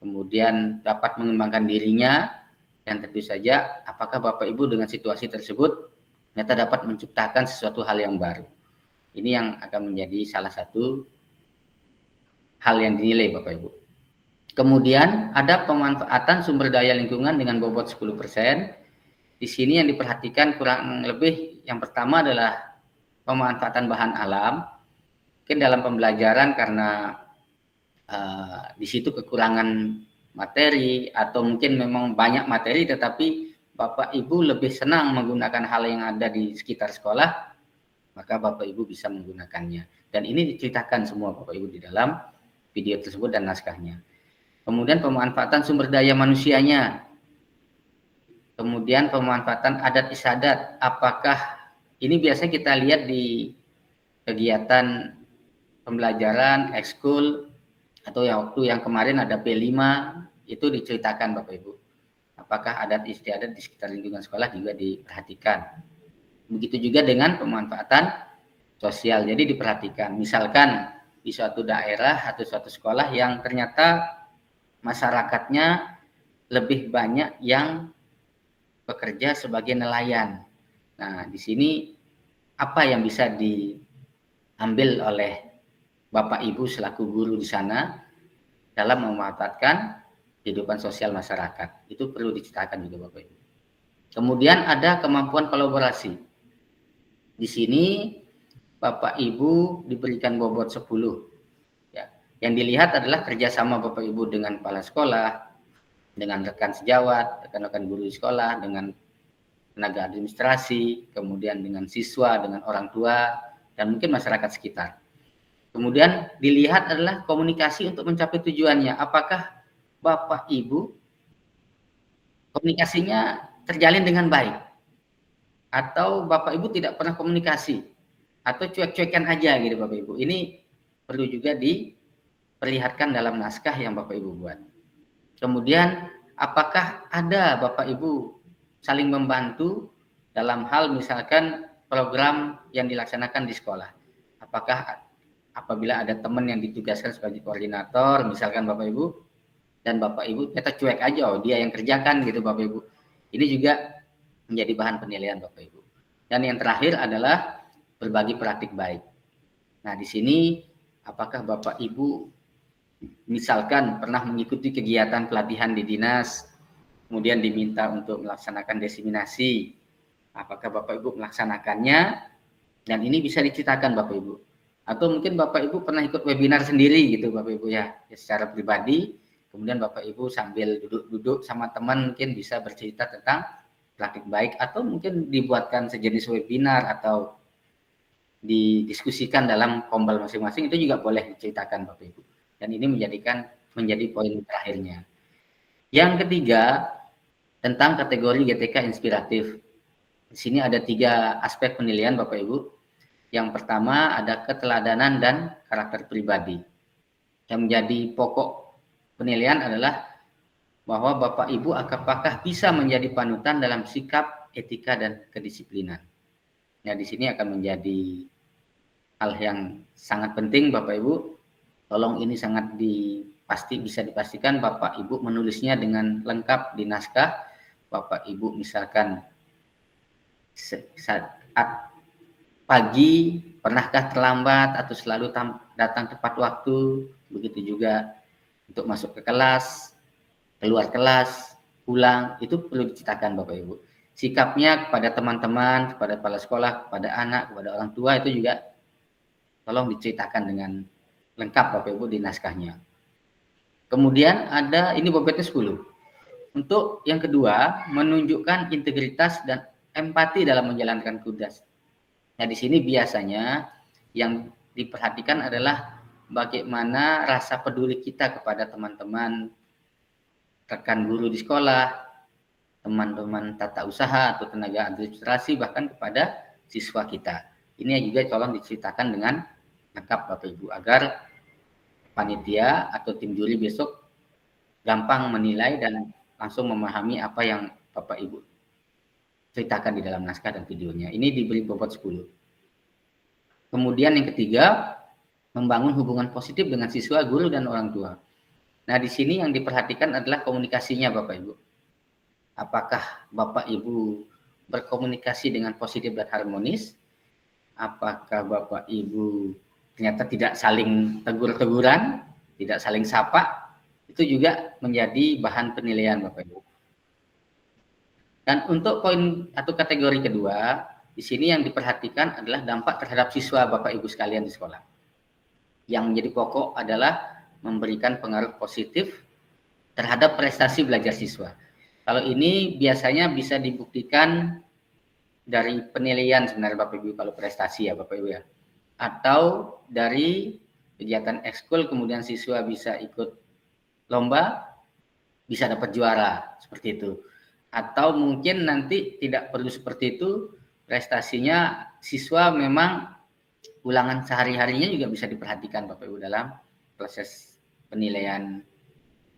kemudian dapat mengembangkan dirinya, dan tentu saja apakah Bapak Ibu dengan situasi tersebut ternyata dapat menciptakan sesuatu hal yang baru. Ini yang akan menjadi salah satu hal yang dinilai Bapak Ibu. Kemudian ada pemanfaatan sumber daya lingkungan dengan bobot 10%. Di sini yang diperhatikan kurang lebih yang pertama adalah pemanfaatan bahan alam. Mungkin dalam pembelajaran karena di situ kekurangan materi, atau mungkin memang banyak materi tetapi Bapak Ibu lebih senang menggunakan hal yang ada di sekitar sekolah, maka Bapak Ibu bisa menggunakannya. Dan ini diceritakan semua Bapak Ibu di dalam video tersebut dan naskahnya. Kemudian pemanfaatan sumber daya manusianya. Kemudian pemanfaatan adat istiadat. Apakah ini biasa kita lihat di kegiatan pembelajaran, ekskul, atau waktu yang kemarin ada P5, itu diceritakan Bapak Ibu. Apakah adat istiadat di sekitar lingkungan sekolah juga diperhatikan. Begitu juga dengan pemanfaatan sosial. Jadi diperhatikan. Misalkan di suatu daerah atau suatu sekolah yang ternyata masyarakatnya lebih banyak yang bekerja sebagai nelayan. Nah, di sini apa yang bisa diambil oleh Bapak Ibu selaku guru di sana dalam memanfaatkan kehidupan sosial masyarakat? Itu perlu diceritakan juga Bapak Ibu. Kemudian ada kemampuan kolaborasi. Di sini Bapak Ibu diberikan bobot 10. Ya. Yang dilihat adalah kerjasama Bapak Ibu dengan kepala sekolah, dengan rekan sejawat, rekan-rekan guru di sekolah, dengan tenaga administrasi, kemudian dengan siswa, dengan orang tua, dan mungkin masyarakat sekitar. Kemudian dilihat adalah komunikasi untuk mencapai tujuannya. Apakah Bapak Ibu komunikasinya terjalin dengan baik? Atau Bapak Ibu tidak pernah komunikasi? Atau cuek-cuekan aja gitu Bapak Ibu? Ini perlu juga diperlihatkan dalam naskah yang Bapak Ibu buat. Kemudian apakah ada Bapak Ibu saling membantu dalam hal misalkan program yang dilaksanakan di sekolah? Apakah apabila ada teman yang ditugaskan sebagai koordinator, misalkan Bapak Ibu, dan Bapak Ibu kita cuek aja, oh dia yang kerjakan gitu Bapak Ibu. Ini juga menjadi bahan penilaian Bapak Ibu. Dan yang terakhir adalah berbagi praktik baik. Nah, di sini apakah Bapak Ibu misalkan pernah mengikuti kegiatan pelatihan di dinas, kemudian diminta untuk melaksanakan diseminasi, apakah Bapak Ibu melaksanakannya? Dan ini bisa diceritakan Bapak Ibu. Atau mungkin Bapak Ibu pernah ikut webinar sendiri gitu Bapak Ibu ya secara pribadi, kemudian Bapak Ibu sambil duduk-duduk sama teman mungkin bisa bercerita tentang praktik baik, atau mungkin dibuatkan sejenis webinar atau didiskusikan dalam kombal masing-masing, itu juga boleh diceritakan Bapak Ibu. Dan ini menjadi poin terakhirnya. Yang ketiga, tentang kategori GTK inspiratif. Di sini ada 3 aspek penilaian Bapak Ibu. Yang pertama ada keteladanan dan karakter pribadi. Yang menjadi pokok penilaian adalah bahwa Bapak Ibu apakah bisa menjadi panutan dalam sikap, etika, dan kedisiplinan. Nah, di sini akan menjadi hal yang sangat penting Bapak Ibu. Tolong ini sangat bisa dipastikan Bapak Ibu menulisnya dengan lengkap di naskah. Bapak Ibu misalkan saat pagi pernahkah terlambat atau selalu datang tepat waktu, begitu juga untuk masuk ke kelas, keluar kelas, pulang, itu perlu diceritakan Bapak Ibu. Sikapnya kepada teman-teman, kepada kepala sekolah, kepada anak, kepada orang tua itu juga tolong diceritakan dengan lengkap Bapak Ibu di naskahnya. Kemudian ada ini bobotnya 10. Untuk yang kedua, menunjukkan integritas dan empati dalam menjalankan tugas. Nah, di sini biasanya yang diperhatikan adalah bagaimana rasa peduli kita kepada teman-teman, rekan guru di sekolah, teman-teman tata usaha atau tenaga administrasi, bahkan kepada siswa kita. Ini juga tolong diceritakan dengan lengkap Bapak Ibu agar panitia atau tim juri besok gampang menilai dan langsung memahami apa yang Bapak Ibu ceritakan di dalam naskah dan videonya. Ini diberi bobot 10. Kemudian yang ketiga, membangun hubungan positif dengan siswa, guru, dan orang tua. Nah, di sini yang diperhatikan adalah komunikasinya Bapak Ibu. Apakah Bapak Ibu berkomunikasi dengan positif dan harmonis? Apakah Bapak Ibu ternyata tidak saling tegur-teguran, tidak saling sapa? Itu juga menjadi bahan penilaian Bapak Ibu. Dan untuk poin atau kategori kedua, di sini yang diperhatikan adalah dampak terhadap siswa Bapak Ibu sekalian di sekolah. Yang menjadi pokok adalah memberikan pengaruh positif terhadap prestasi belajar siswa. Kalau ini biasanya bisa dibuktikan dari penilaian sebenarnya Bapak Ibu kalau prestasi ya Bapak Ibu ya. Atau dari kegiatan ekskul kemudian siswa bisa ikut lomba, bisa dapat juara, seperti itu. Atau mungkin nanti tidak perlu seperti itu, prestasinya siswa memang ulangan sehari-harinya juga bisa diperhatikan Bapak Ibu dalam proses penilaian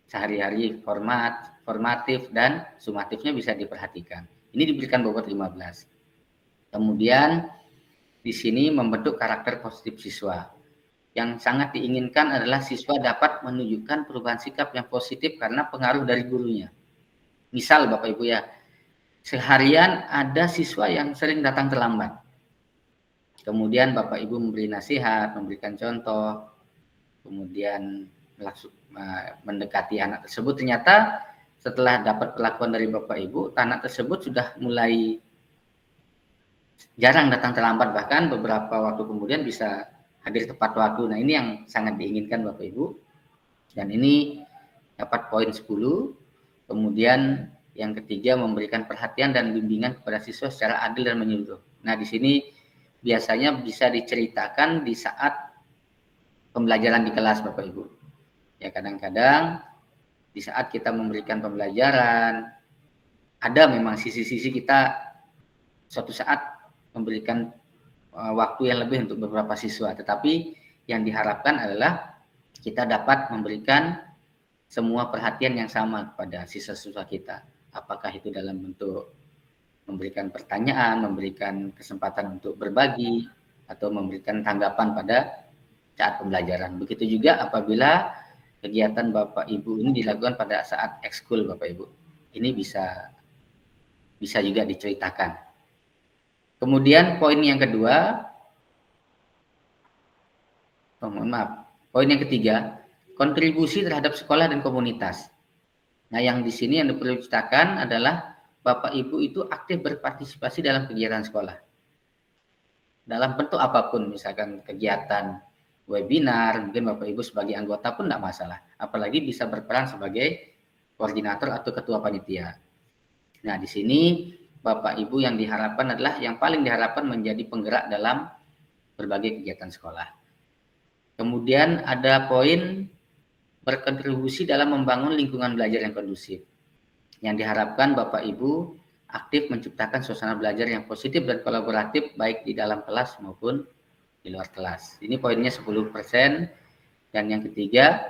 sehari-hari, formatif dan sumatifnya bisa diperhatikan. Ini diberikan bobot 15. Kemudian di sini membentuk karakter positif siswa. Yang sangat diinginkan adalah siswa dapat menunjukkan perubahan sikap yang positif karena pengaruh dari gurunya. Misal Bapak Ibu ya, seharian ada siswa yang sering datang terlambat. Kemudian Bapak Ibu memberi nasihat, memberikan contoh, kemudian mendekati anak tersebut. Ternyata setelah dapat perlakuan dari Bapak Ibu, anak tersebut sudah mulai jarang datang terlambat, bahkan beberapa waktu kemudian bisa hadir tepat waktu. Nah, ini yang sangat diinginkan Bapak Ibu. Dan ini dapat poin 10. Kemudian yang ketiga, memberikan perhatian dan bimbingan kepada siswa secara adil dan menyeluruh. Nah, di sini biasanya bisa diceritakan di saat pembelajaran di kelas Bapak Ibu. Ya, kadang-kadang di saat kita memberikan pembelajaran, ada memang sisi-sisi kita suatu saat memberikan waktu yang lebih untuk beberapa siswa. Tetapi yang diharapkan adalah kita dapat memberikan semua perhatian yang sama kepada siswa-siswa kita. Apakah itu dalam bentuk memberikan pertanyaan, memberikan kesempatan untuk berbagi, atau memberikan tanggapan pada saat pembelajaran. Begitu juga apabila kegiatan Bapak Ibu ini dilakukan pada saat ekskul Bapak Ibu. Ini bisa juga diceritakan. Kemudian poin yang kedua, poin yang ketiga, kontribusi terhadap sekolah dan komunitas. Nah, yang di sini yang perlu diceritakan adalah Bapak Ibu itu aktif berpartisipasi dalam kegiatan sekolah. Dalam bentuk apapun, misalkan kegiatan webinar, mungkin Bapak Ibu sebagai anggota pun tidak masalah. Apalagi bisa berperan sebagai koordinator atau ketua panitia. Nah, di sini Bapak Ibu yang diharapkan adalah yang paling diharapkan menjadi penggerak dalam berbagai kegiatan sekolah. Kemudian ada poin berkontribusi dalam membangun lingkungan belajar yang kondusif. Yang diharapkan Bapak Ibu aktif menciptakan suasana belajar yang positif dan kolaboratif baik di dalam kelas maupun di luar kelas. Ini poinnya 10%. Dan yang ketiga,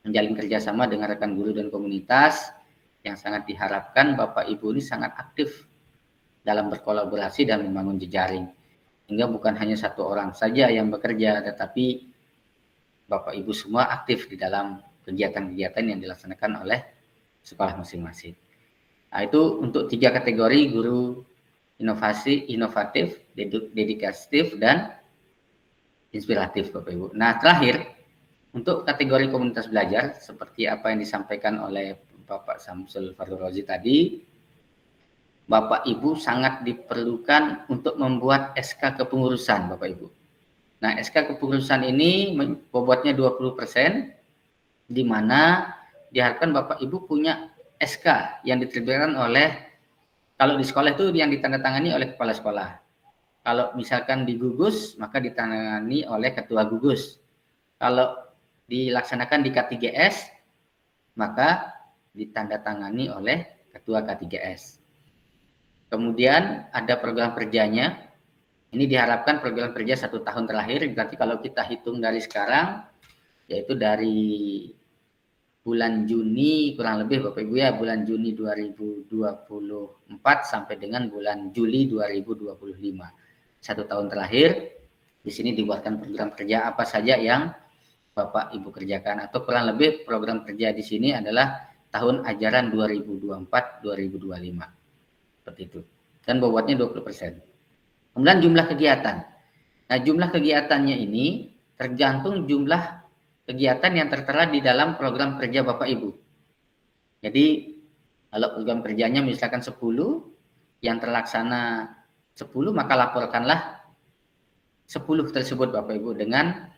menjalin kerjasama dengan rekan guru dan komunitas yang sangat diharapkan Bapak Ibu ini sangat aktif dalam berkolaborasi dan membangun jejaring. Hingga bukan hanya satu orang saja yang bekerja, tetapi Bapak Ibu semua aktif di dalam kegiatan-kegiatan yang dilaksanakan oleh sekolah masing-masing. Nah, itu untuk 3 kategori guru inovatif, dedikatif, dan inspiratif Bapak Ibu. Nah, terakhir untuk kategori komunitas belajar seperti apa yang disampaikan oleh Bapak Samsul Fahrozi tadi, Bapak Ibu sangat diperlukan untuk membuat SK kepengurusan Bapak Ibu. Nah, SK kepengurusan ini bobotnya 20%, di mana diharapkan Bapak Ibu punya SK yang diterbitkan oleh, kalau di sekolah itu yang ditandatangani oleh kepala sekolah. Kalau misalkan di gugus, maka ditandatangani oleh ketua gugus. Kalau dilaksanakan di K3S, maka ditandatangani oleh ketua K3S. Kemudian ada program kerjanya. Ini diharapkan program kerja 1 tahun terakhir. Berarti kalau kita hitung dari sekarang, yaitu dari bulan Juni kurang lebih Bapak Ibu ya, bulan Juni 2024 sampai dengan bulan Juli 2025. 1 tahun terakhir, di sini dibuatkan program kerja apa saja yang Bapak Ibu kerjakan, atau kurang lebih program kerja di sini adalah tahun ajaran 2024-2025. Seperti itu. Dan bobotnya 20%. Kemudian jumlah kegiatan. Nah, jumlah kegiatannya ini tergantung jumlah kegiatan yang tertera di dalam program kerja Bapak Ibu. Jadi kalau program kerjanya misalkan 10, yang terlaksana 10, maka laporkanlah 10 tersebut Bapak Ibu dengan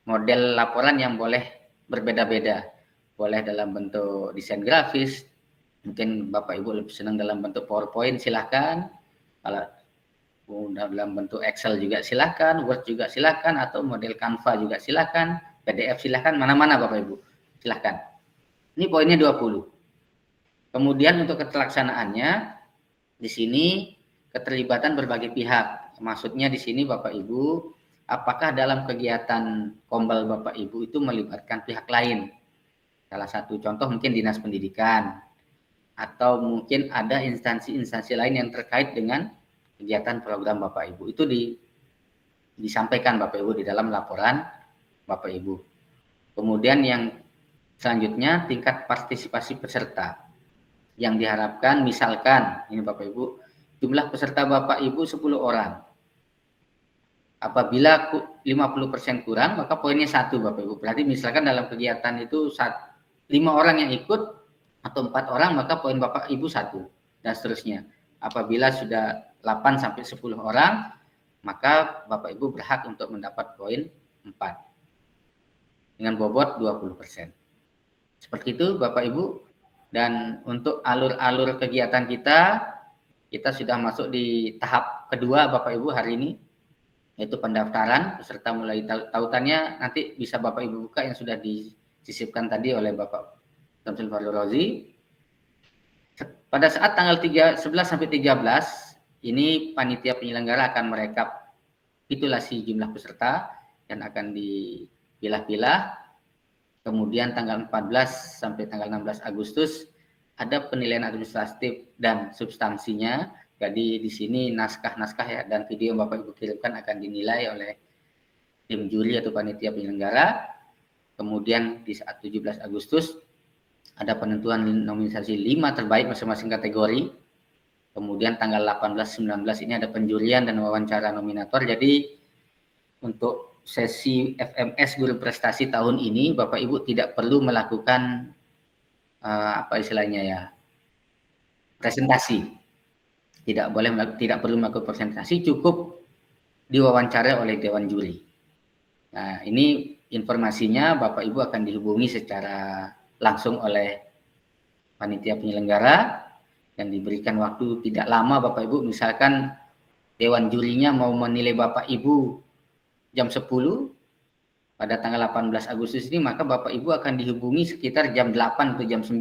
model laporan yang boleh berbeda-beda. Boleh dalam bentuk desain grafis, mungkin Bapak Ibu lebih senang dalam bentuk PowerPoint, silahkan. Kalau dalam bentuk Excel juga silahkan, Word juga silahkan, atau model Canva juga silahkan. PDF silahkan, mana-mana Bapak Ibu, silahkan. Ini poinnya 20. Kemudian untuk ketelaksanaannya, di sini keterlibatan berbagai pihak. Maksudnya di sini Bapak Ibu, apakah dalam kegiatan kombal Bapak Ibu itu melibatkan pihak lain? Salah satu contoh mungkin Dinas Pendidikan, atau mungkin ada instansi-instansi lain yang terkait dengan kegiatan program Bapak Ibu. Itu disampaikan Bapak Ibu di dalam laporan Bapak Ibu. Kemudian yang selanjutnya tingkat partisipasi peserta. Yang diharapkan misalkan, ini Bapak Ibu, jumlah peserta Bapak Ibu 10 orang. Apabila 50% kurang, maka poinnya 1 Bapak Ibu. Berarti misalkan dalam kegiatan itu 5 orang yang ikut atau 4 orang, maka poin Bapak Ibu 1 dan seterusnya. Apabila sudah 8 sampai 10 orang, maka Bapak Ibu berhak untuk mendapat poin 4. Dengan bobot 20%. Seperti itu Bapak Ibu. Dan untuk alur-alur kegiatan kita sudah masuk di tahap kedua Bapak Ibu hari ini, yaitu pendaftaran peserta mulai tautannya nanti bisa Bapak Ibu buka yang sudah disisipkan tadi oleh Bapak Samsul Fahrozi. Pada saat tanggal 11 sampai 13 ini panitia penyelenggara akan merekapitulasi jumlah peserta dan akan dipilah-pilah. Kemudian tanggal 14 sampai tanggal 16 Agustus ada penilaian administratif dan substansinya. Jadi di sini naskah-naskah ya dan video yang Bapak Ibu kirimkan akan dinilai oleh tim juri atau panitia penyelenggara. Kemudian di saat 17 Agustus ada penentuan nominasi 5 terbaik masing-masing kategori. Kemudian tanggal 18-19 ini ada penjurian dan wawancara nominator. Jadi untuk sesi FMS Guru Prestasi tahun ini Bapak Ibu tidak perlu melakukan presentasi. Tidak perlu melakukan presentasi, cukup diwawancarai oleh dewan juri. Nah, ini informasinya Bapak Ibu akan dihubungi secara langsung oleh panitia penyelenggara dan diberikan waktu tidak lama Bapak Ibu. Misalkan dewan jurinya mau menilai Bapak Ibu jam 10 pada tanggal 18 Agustus ini, maka Bapak Ibu akan dihubungi sekitar jam 8 atau jam 9.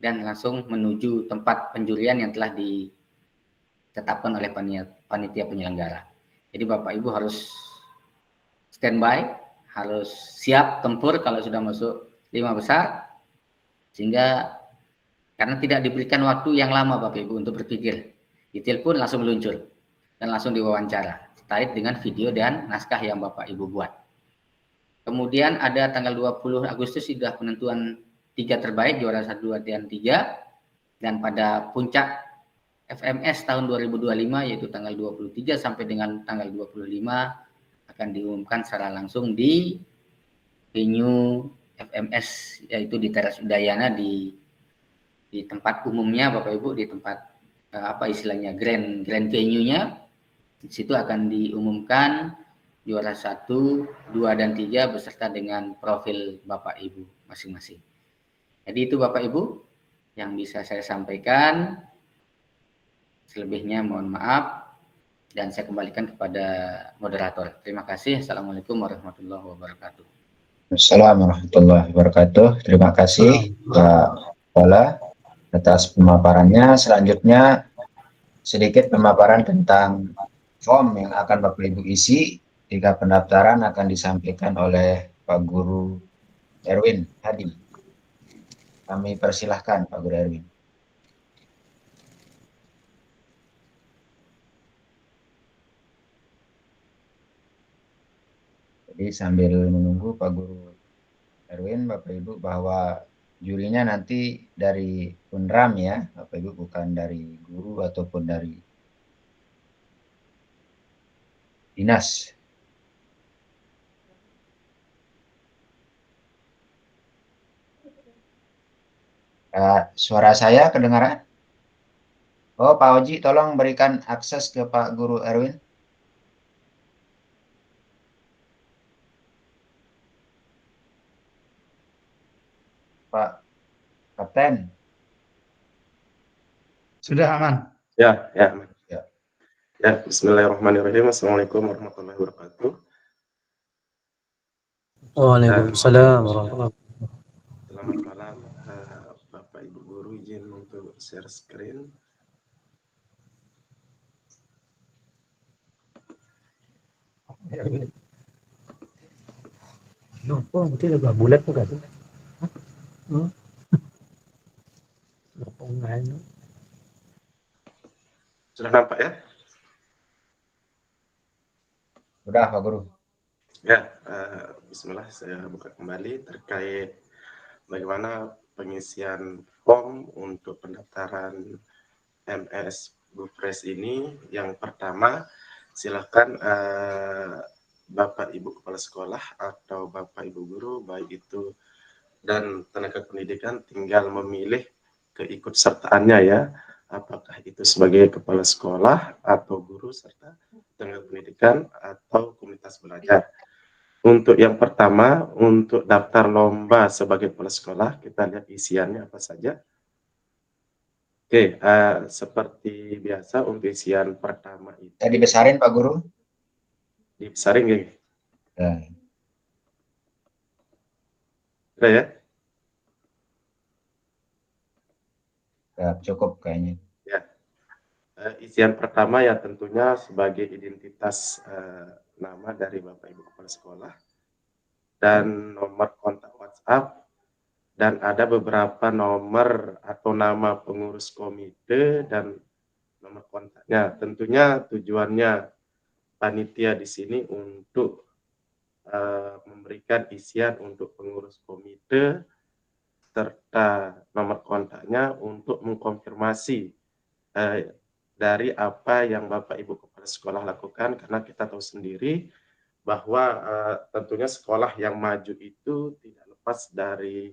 dan langsung menuju tempat penjurian yang telah ditetapkan oleh panitia penyelenggara. Jadi Bapak Ibu harus standby, harus siap tempur kalau sudah masuk 5 besar, sehingga karena tidak diberikan waktu yang lama Bapak Ibu untuk berpikir, ditelepon langsung meluncur dan langsung diwawancara terkait dengan video dan naskah yang Bapak Ibu buat. Kemudian ada tanggal 20 Agustus sudah penentuan 3 terbaik, juara 1, 2, dan 3, dan pada puncak FMS tahun 2025 yaitu tanggal 23 sampai dengan tanggal 25 akan diumumkan secara langsung di venue FMS, yaitu di Teras Udayana, di tempat umumnya Bapak Ibu, di tempat apa istilahnya grand venue-nya. Di situ akan diumumkan juara 1, 2, dan 3 beserta dengan profil Bapak Ibu masing-masing. Jadi itu Bapak Ibu yang bisa saya sampaikan. Selebihnya mohon maaf dan saya kembalikan kepada moderator. Terima kasih. Assalamualaikum warahmatullahi wabarakatuh. Assalamualaikum warahmatullahi wabarakatuh. Terima kasih Pak Kepala atas pemaparannya. Selanjutnya sedikit pemaparan tentang form yang akan Bapak Ibu isi jika pendaftaran akan disampaikan oleh Pak Guru Erwin Hadi. Kami persilahkan Pak Guru Erwin. Jadi sambil menunggu Pak Guru Erwin, Bapak Ibu, bahwa jurinya nanti dari Unram ya, Bapak Ibu, bukan dari guru ataupun dari dinas. Suara saya kedengaran? Oh, Pak Oji, tolong berikan akses ke Pak Guru Erwin. Pak Kapten. Sudah aman. Ya. Ya. Ya, bismillahirrahmanirrahim. Assalamualaikum warahmatullahi wabarakatuh. Waalaikumsalam warahmatullahi wabarakatuh. Selamat malam, Bapak Ibu Guru, izin untuk share screen. Oh, itu agak bulat tuh kan? Sudah nampak ya? Sudah Pak Guru. Ya, bismillah, saya buka kembali terkait bagaimana pengisian form untuk pendaftaran MS Bupres ini. Yang pertama, silakan Bapak Ibu Kepala Sekolah atau Bapak Ibu Guru, baik itu dan tenaga pendidikan, tinggal memilih keikutsertaannya ya, apakah itu sebagai kepala sekolah atau guru serta tenaga pendidikan atau komunitas belajar. Untuk yang pertama, untuk daftar lomba sebagai kepala sekolah, kita lihat isiannya apa saja. Oke, seperti biasa untuk isian pertama itu. Saya dibesarin Pak Guru? Dibesarin gak? Ya. Udah ya? Ya, cukup kayaknya. Ya. Isian pertama ya tentunya sebagai identitas nama dari Bapak Ibu Kepala Sekolah dan nomor kontak WhatsApp, dan ada beberapa nomor atau nama pengurus komite dan nomor kontaknya. Tentunya tujuannya panitia di sini untuk memberikan isian untuk pengurus komite serta nomor kontaknya untuk mengkonfirmasi dari apa yang Bapak Ibu Kepala Sekolah lakukan, karena kita tahu sendiri bahwa tentunya sekolah yang maju itu tidak lepas dari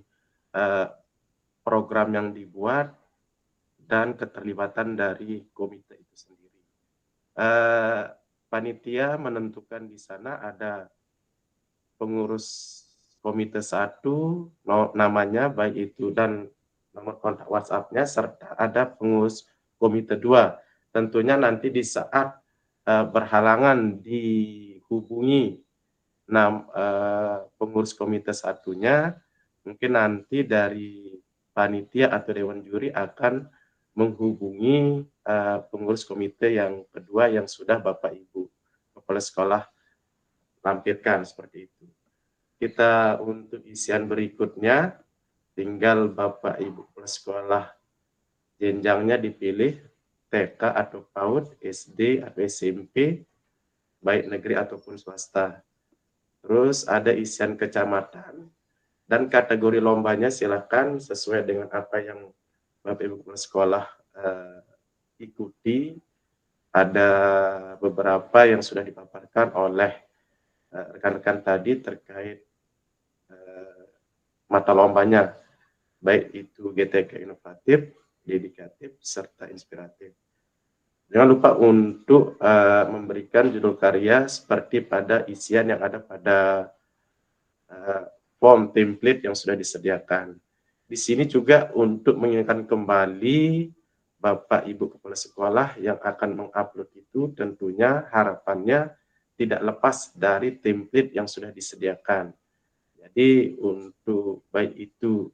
program yang dibuat dan keterlibatan dari komite itu sendiri. Panitia menentukan di sana ada pengurus komite 1, namanya baik itu dan nomor kontak WhatsApp-nya, serta ada pengurus komite 2. Tentunya nanti di saat berhalangan dihubungi pengurus komite 1-nya, mungkin nanti dari panitia atau dewan juri akan menghubungi pengurus komite yang kedua yang sudah Bapak Ibu kepala sekolah lampirkan seperti itu. Kita untuk isian berikutnya tinggal Bapak Ibu kepala sekolah jenjangnya dipilih TK atau PAUD, SD atau SMP, baik negeri ataupun swasta. Terus ada isian kecamatan dan kategori lombanya silakan sesuai dengan apa yang Bapak Ibu kepala sekolah ikuti. Ada beberapa yang sudah dipaparkan oleh rekan-rekan tadi terkait mata lombanya, baik itu GTK inovatif, dedikatif, serta inspiratif. Jangan lupa untuk memberikan judul karya seperti pada isian yang ada pada form template yang sudah disediakan. Di sini juga untuk mengingatkan kembali Bapak Ibu kepala sekolah yang akan mengupload itu tentunya harapannya tidak lepas dari template yang sudah disediakan. Jadi untuk baik itu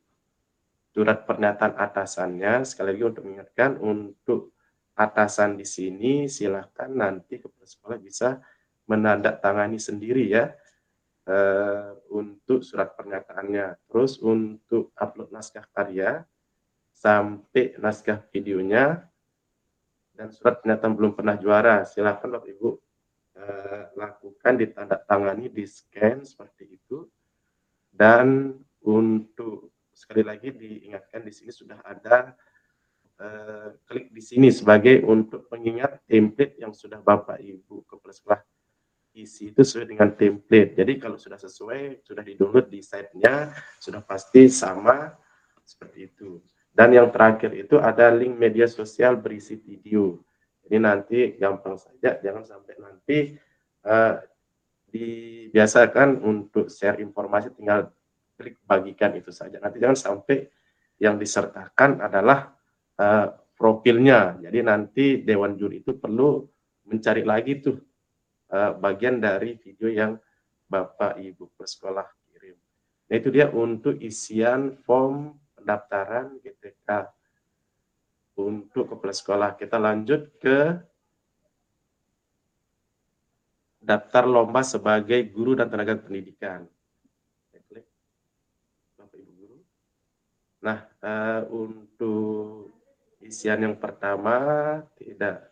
surat pernyataan atasannya, sekali lagi untuk mengingatkan untuk atasan di sini silahkan nanti kepala sekolah bisa menandatangani sendiri ya untuk surat pernyataannya. Terus untuk upload naskah karya sampai naskah videonya dan surat pernyataan belum pernah juara, silahkan Bapak Ibu lakukan ditandatangani, di scan seperti itu. Dan untuk sekali lagi diingatkan di sini sudah ada klik di sini sebagai untuk pengingat template yang sudah Bapak Ibu kepala sekolah isi itu sesuai dengan template. Jadi kalau sudah sesuai, sudah di-download di site-nya, sudah pasti sama seperti itu. Dan yang terakhir itu ada link media sosial berisi video. Jadi nanti gampang saja, jangan sampai nanti dibiasakan untuk share informasi tinggal klik bagikan itu saja. Nanti jangan sampai yang disertakan adalah profilnya. Jadi nanti dewan juri itu perlu mencari lagi tuh bagian dari video yang Bapak Ibu sekolah kirim. Nah itu dia untuk isian form pendaftaran GTK untuk kepala sekolah. Kita lanjut ke daftar lomba sebagai guru dan tenaga pendidikan. Bapak Ibu guru. Nah untuk isian yang pertama tidak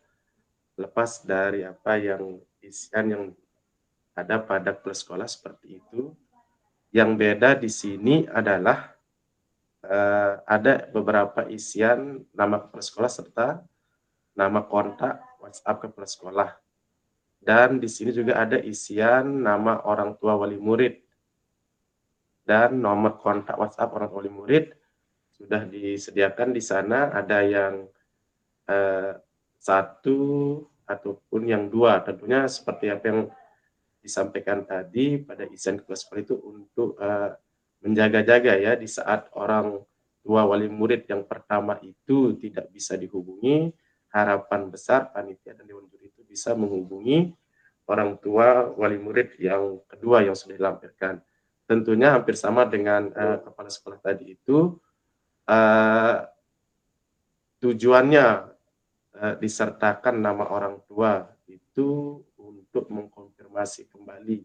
lepas dari apa yang isian yang ada pada kepala sekolah seperti itu. Yang beda di sini adalah ada beberapa isian nama kepala sekolah serta nama kontak WhatsApp kepala sekolah. Dan di sini juga ada isian nama orang tua wali murid dan nomor kontak WhatsApp orang tua wali murid sudah disediakan di sana. Ada yang satu ataupun yang dua, tentunya seperti apa yang disampaikan tadi pada isian kepala sekolah itu untuk menjaga-jaga ya di saat orang tua wali murid yang pertama itu tidak bisa dihubungi, harapan besar panitia dan dewan juri itu bisa menghubungi orang tua wali murid yang kedua yang sudah dilampirkan. Tentunya hampir sama dengan kepala sekolah tadi itu, tujuannya disertakan nama orang tua itu untuk mengkonfirmasi kembali.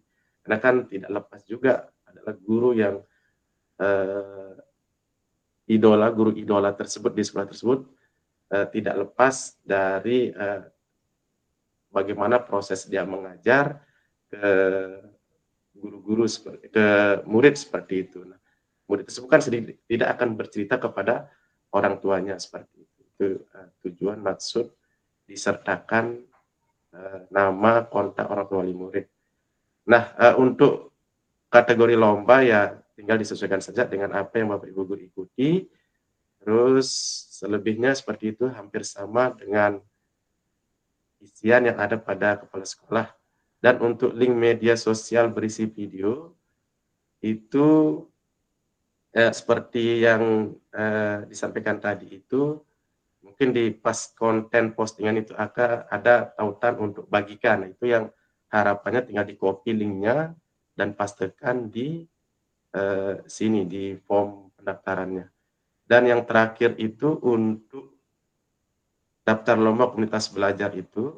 Karena kan tidak lepas juga adalah guru yang guru idola tersebut di sekolah tersebut tidak lepas dari bagaimana proses dia mengajar ke guru-guru ke murid seperti itu. Nah, murid tersebut kan tidak akan bercerita kepada orang tuanya seperti itu. Itu tujuan maksud disertakan nama kontak orang tua wali murid. Nah, untuk kategori lomba ya tinggal disesuaikan saja dengan apa yang Bapak Ibu guru ikuti. Terus selebihnya seperti itu hampir sama dengan isian yang ada pada kepala sekolah. Dan untuk link media sosial berisi video itu seperti yang disampaikan tadi itu, mungkin di pas konten postingan itu akan ada tautan untuk bagikan. Itu yang harapannya tinggal di copy linknya dan pastekan di sini di form pendaftarannya. Dan yang terakhir itu untuk daftar lomba komunitas belajar itu.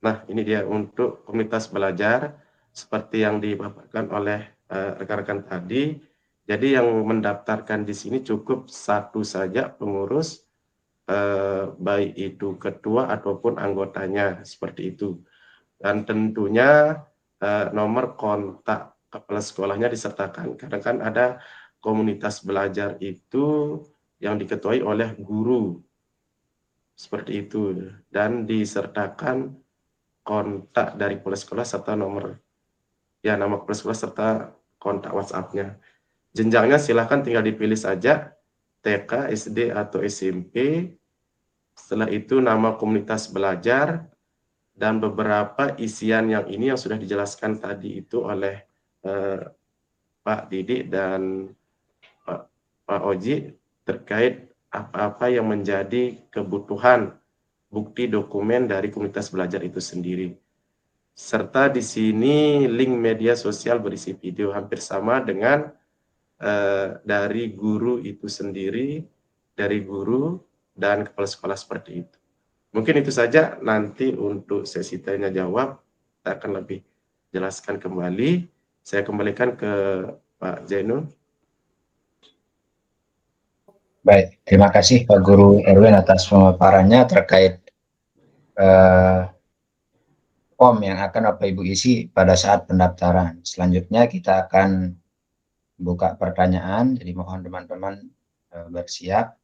Nah, ini dia untuk komunitas belajar seperti yang dipaparkan oleh rekan-rekan tadi. Jadi yang mendaftarkan di sini cukup satu saja pengurus, baik itu ketua ataupun anggotanya, seperti itu. Dan tentunya nomor kontak kepala sekolahnya disertakan. Karena kan ada komunitas belajar itu yang diketuai oleh guru, seperti itu. Dan disertakan kontak dari kepala sekolah serta nama kepala sekolah serta kontak WhatsApp-nya. Jenjangnya silahkan tinggal dipilih saja, TK, SD, atau SMP. Setelah itu nama komunitas belajar, dan beberapa isian yang ini yang sudah dijelaskan tadi itu oleh Pak Didik dan Pak Oji terkait apa-apa yang menjadi kebutuhan bukti dokumen dari komunitas belajar itu sendiri. Serta di sini link media sosial berisi video hampir sama dengan dari guru itu sendiri, dari guru dan kepala sekolah, seperti itu. Mungkin itu saja. Nanti untuk sesi tanya jawab kita akan lebih jelaskan kembali. Saya kembalikan ke Pak Zainul. Baik, terima kasih Pak Guru Erwin atas pemaparannya terkait form yang akan Bapak Ibu isi pada saat pendaftaran. Selanjutnya kita akan buka pertanyaan, jadi mohon teman-teman bersiap.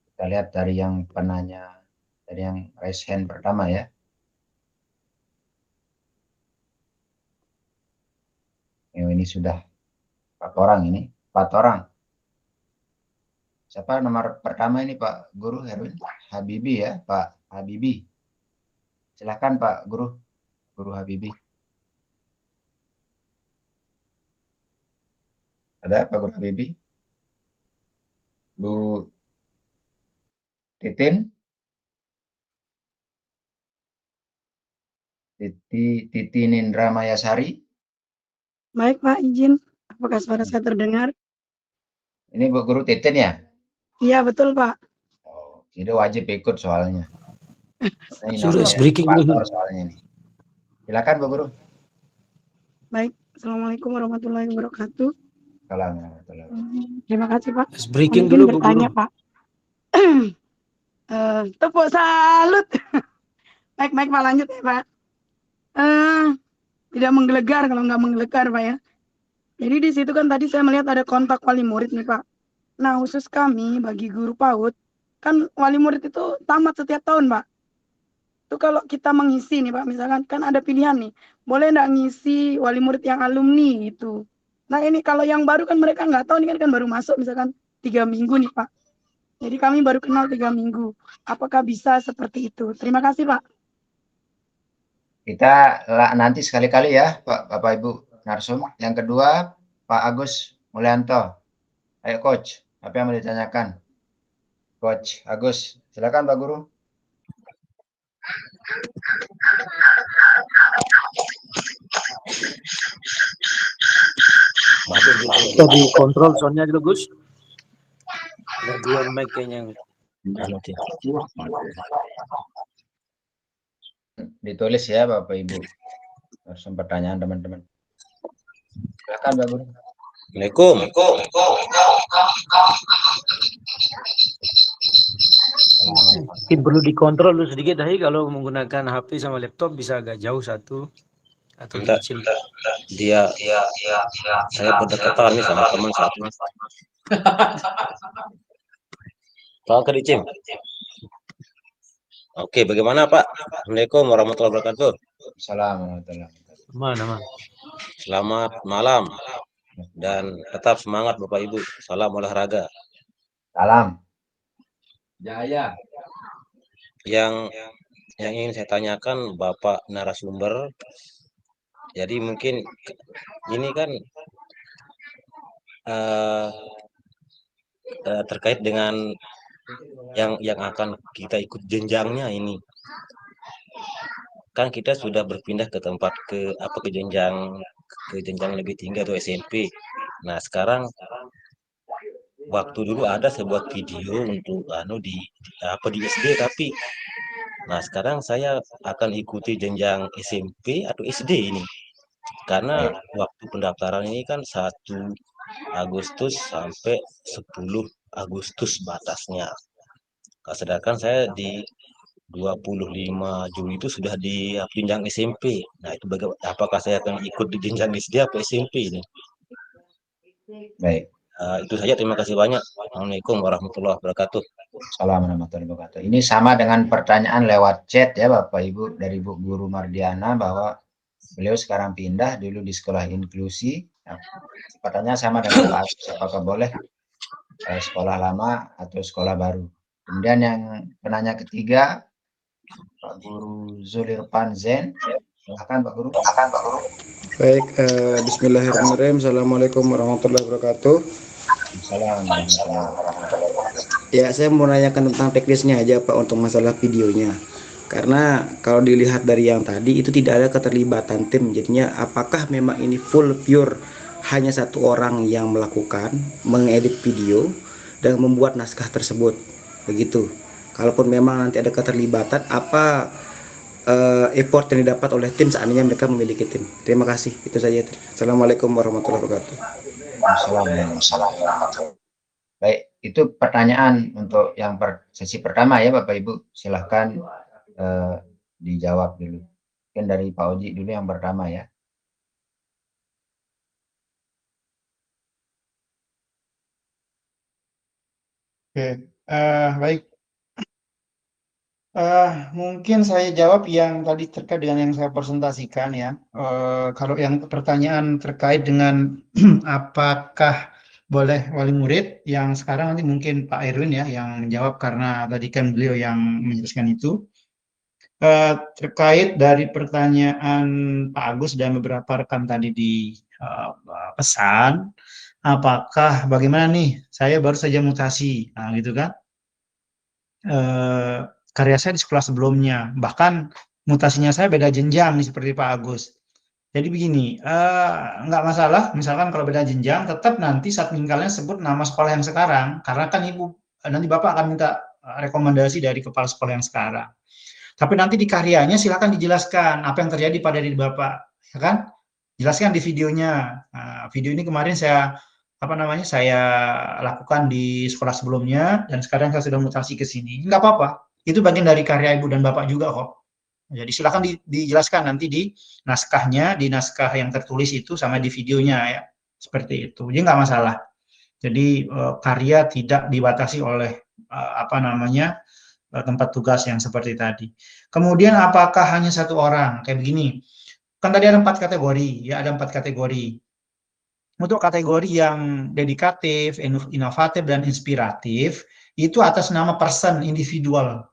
Kita lihat dari yang penanya, dari yang raise hand pertama ya. Ini sudah 4 orang ini, 4 orang. Siapa nomor pertama ini Pak Guru Herwin? Habibi ya, Pak Habibi. Silakan Pak Guru, Guru Habibi. Ada Pak Guru Habibi? Bu Titin? Titi Nindra Mayasari? Baik Pak, izin. Apakah suara saya terdengar? Ini Bu Guru Titin ya? Iya betul Pak. Oh, jadi wajib ikut soalnya. Ini Sudah namanya breaking faktor soalnya ini. Silakan Bu Guru. Baik, Assalamualaikum warahmatullahi wabarakatuh. Assalamualaikum. Terima kasih Pak. breaking Mungkin dulu Bu bertanya Guru. Pak. Tepuk salut. Baik Pak, lanjut ya Pak. Tidak menggelegar kalau nggak menggelegar Pak ya. Jadi di situ kan tadi saya melihat ada kontak wali murid nih Pak. Nah khusus kami bagi guru PAUD, kan wali murid itu tamat setiap tahun Pak. Itu kalau kita mengisi nih Pak, misalkan kan ada pilihan nih, boleh nggak ngisi wali murid yang alumni gitu. Nah ini kalau yang baru kan mereka nggak tahu, ini kan baru masuk misalkan 3 minggu nih Pak. Jadi kami baru kenal 3 minggu. Apakah bisa seperti itu? Terima kasih Pak. Kita nanti sekali-kali ya Bapak Ibu Narsum. Yang kedua Pak Agus Mulyanto. Ayo Coach, apa yang mau ditanyakan? Coach Agus, silakan Pak Guru. Tadi kontrol soundnya dulu Gus. Ada 2 mic kayaknya. Ditulis ya Bapak Ibu. Langsung pertanyaan teman-teman. Silakan Pak Guru. Assalamualaikum. Mungkin perlu dikontrol dulu sedikit Dahi, kalau menggunakan HP sama laptop bisa agak jauh satu atau kecil. Saya berdekatan nih sama teman satu. Pak Kedicim. Oke, bagaimana Pak? Assalamualaikum warahmatullahi wabarakatuh. Assalamualaikum. Mana? Selamat malam dan tetap semangat Bapak Ibu. Salam olahraga. Salam. Jaya. Yang ingin saya tanyakan Bapak narasumber, jadi mungkin ini kan terkait dengan yang akan kita ikut jenjangnya ini. kan kita sudah berpindah ke tempat ke jenjang lebih tinggi atau SMP. Nah, sekarang waktu dulu ada sebuah video untuk di SD, tapi nah sekarang saya akan ikuti jenjang SMP atau SD ini. Karena waktu pendaftaran ini kan 1 Agustus sampai 10 Agustus batasnya. Sedangkan saya di 25 Juli itu sudah di jenjang SMP. Nah, itu apakah saya akan ikut di jenjang SD atau SMP ini? Baik. Itu saja, terima kasih banyak. Assalamualaikum warahmatullahi wabarakatuh. Assalamualaikum warahmatullahi wabarakatuh. Ini sama dengan pertanyaan lewat chat ya Bapak Ibu dari Bu Guru Mardiana, bahwa beliau sekarang pindah dulu di sekolah inklusi. Nah, pertanyaan sama dengan Pak Agus, apakah boleh sekolah lama atau sekolah baru. Kemudian yang penanya ketiga, Pak Guru Zulirpan Zen. Silakan Pak Guru. Baik, bismillahirrahmanirrahim. Assalamualaikum warahmatullahi wabarakatuh. Ya, saya mau nanyakan tentang teknisnya aja Pak untuk masalah videonya. Karena kalau dilihat dari yang tadi itu tidak ada keterlibatan tim. Jadinya apakah memang ini full pure hanya satu orang yang melakukan mengedit video dan membuat naskah tersebut, begitu. Kalaupun memang nanti ada keterlibatan, apa effort yang didapat oleh tim seandainya mereka memiliki tim. Terima kasih, itu saja. Assalamualaikum warahmatullahi wabarakatuh. Assalamualaikum. Baik, itu pertanyaan untuk yang sesi pertama ya Bapak Ibu. Silahkan dijawab dulu. Mungkin dari Pak Oji dulu yang pertama ya. Oke, baik. Mungkin saya jawab yang tadi terkait dengan yang saya presentasikan ya. Kalau yang pertanyaan terkait dengan apakah boleh wali murid, yang sekarang nanti mungkin Pak Erwin ya yang menjawab, karena tadi kan beliau yang menjelaskan itu. Terkait dari pertanyaan Pak Agus dan beberapa rekan tadi di pesan, apakah bagaimana nih, saya baru saja mutasi, nah gitu kan. Karya saya di sekolah sebelumnya, bahkan mutasinya saya beda jenjang nih seperti Pak Agus. Jadi begini, nggak masalah, misalkan kalau beda jenjang, tetap nanti satmingkalnya sebut nama sekolah yang sekarang, karena kan nanti Bapak akan minta rekomendasi dari kepala sekolah yang sekarang. Tapi nanti di karyanya silakan dijelaskan apa yang terjadi pada diri Bapak, ya kan? Jelaskan di videonya. Nah, video ini kemarin saya lakukan di sekolah sebelumnya, dan sekarang saya sudah mutasi ke sini. Nggak apa-apa, itu bagian dari karya Ibu dan Bapak juga kok. Jadi silakan dijelaskan nanti di naskahnya, di naskah yang tertulis itu sama di videonya ya, seperti itu. Jadi nggak masalah. Jadi karya tidak dibatasi oleh tempat tugas yang seperti tadi. Kemudian apakah hanya satu orang? Kayak begini, kan tadi ada 4 kategori, ya ada 4 kategori. Untuk kategori yang dedikatif, inovatif, dan inspiratif, itu atas nama person, individual.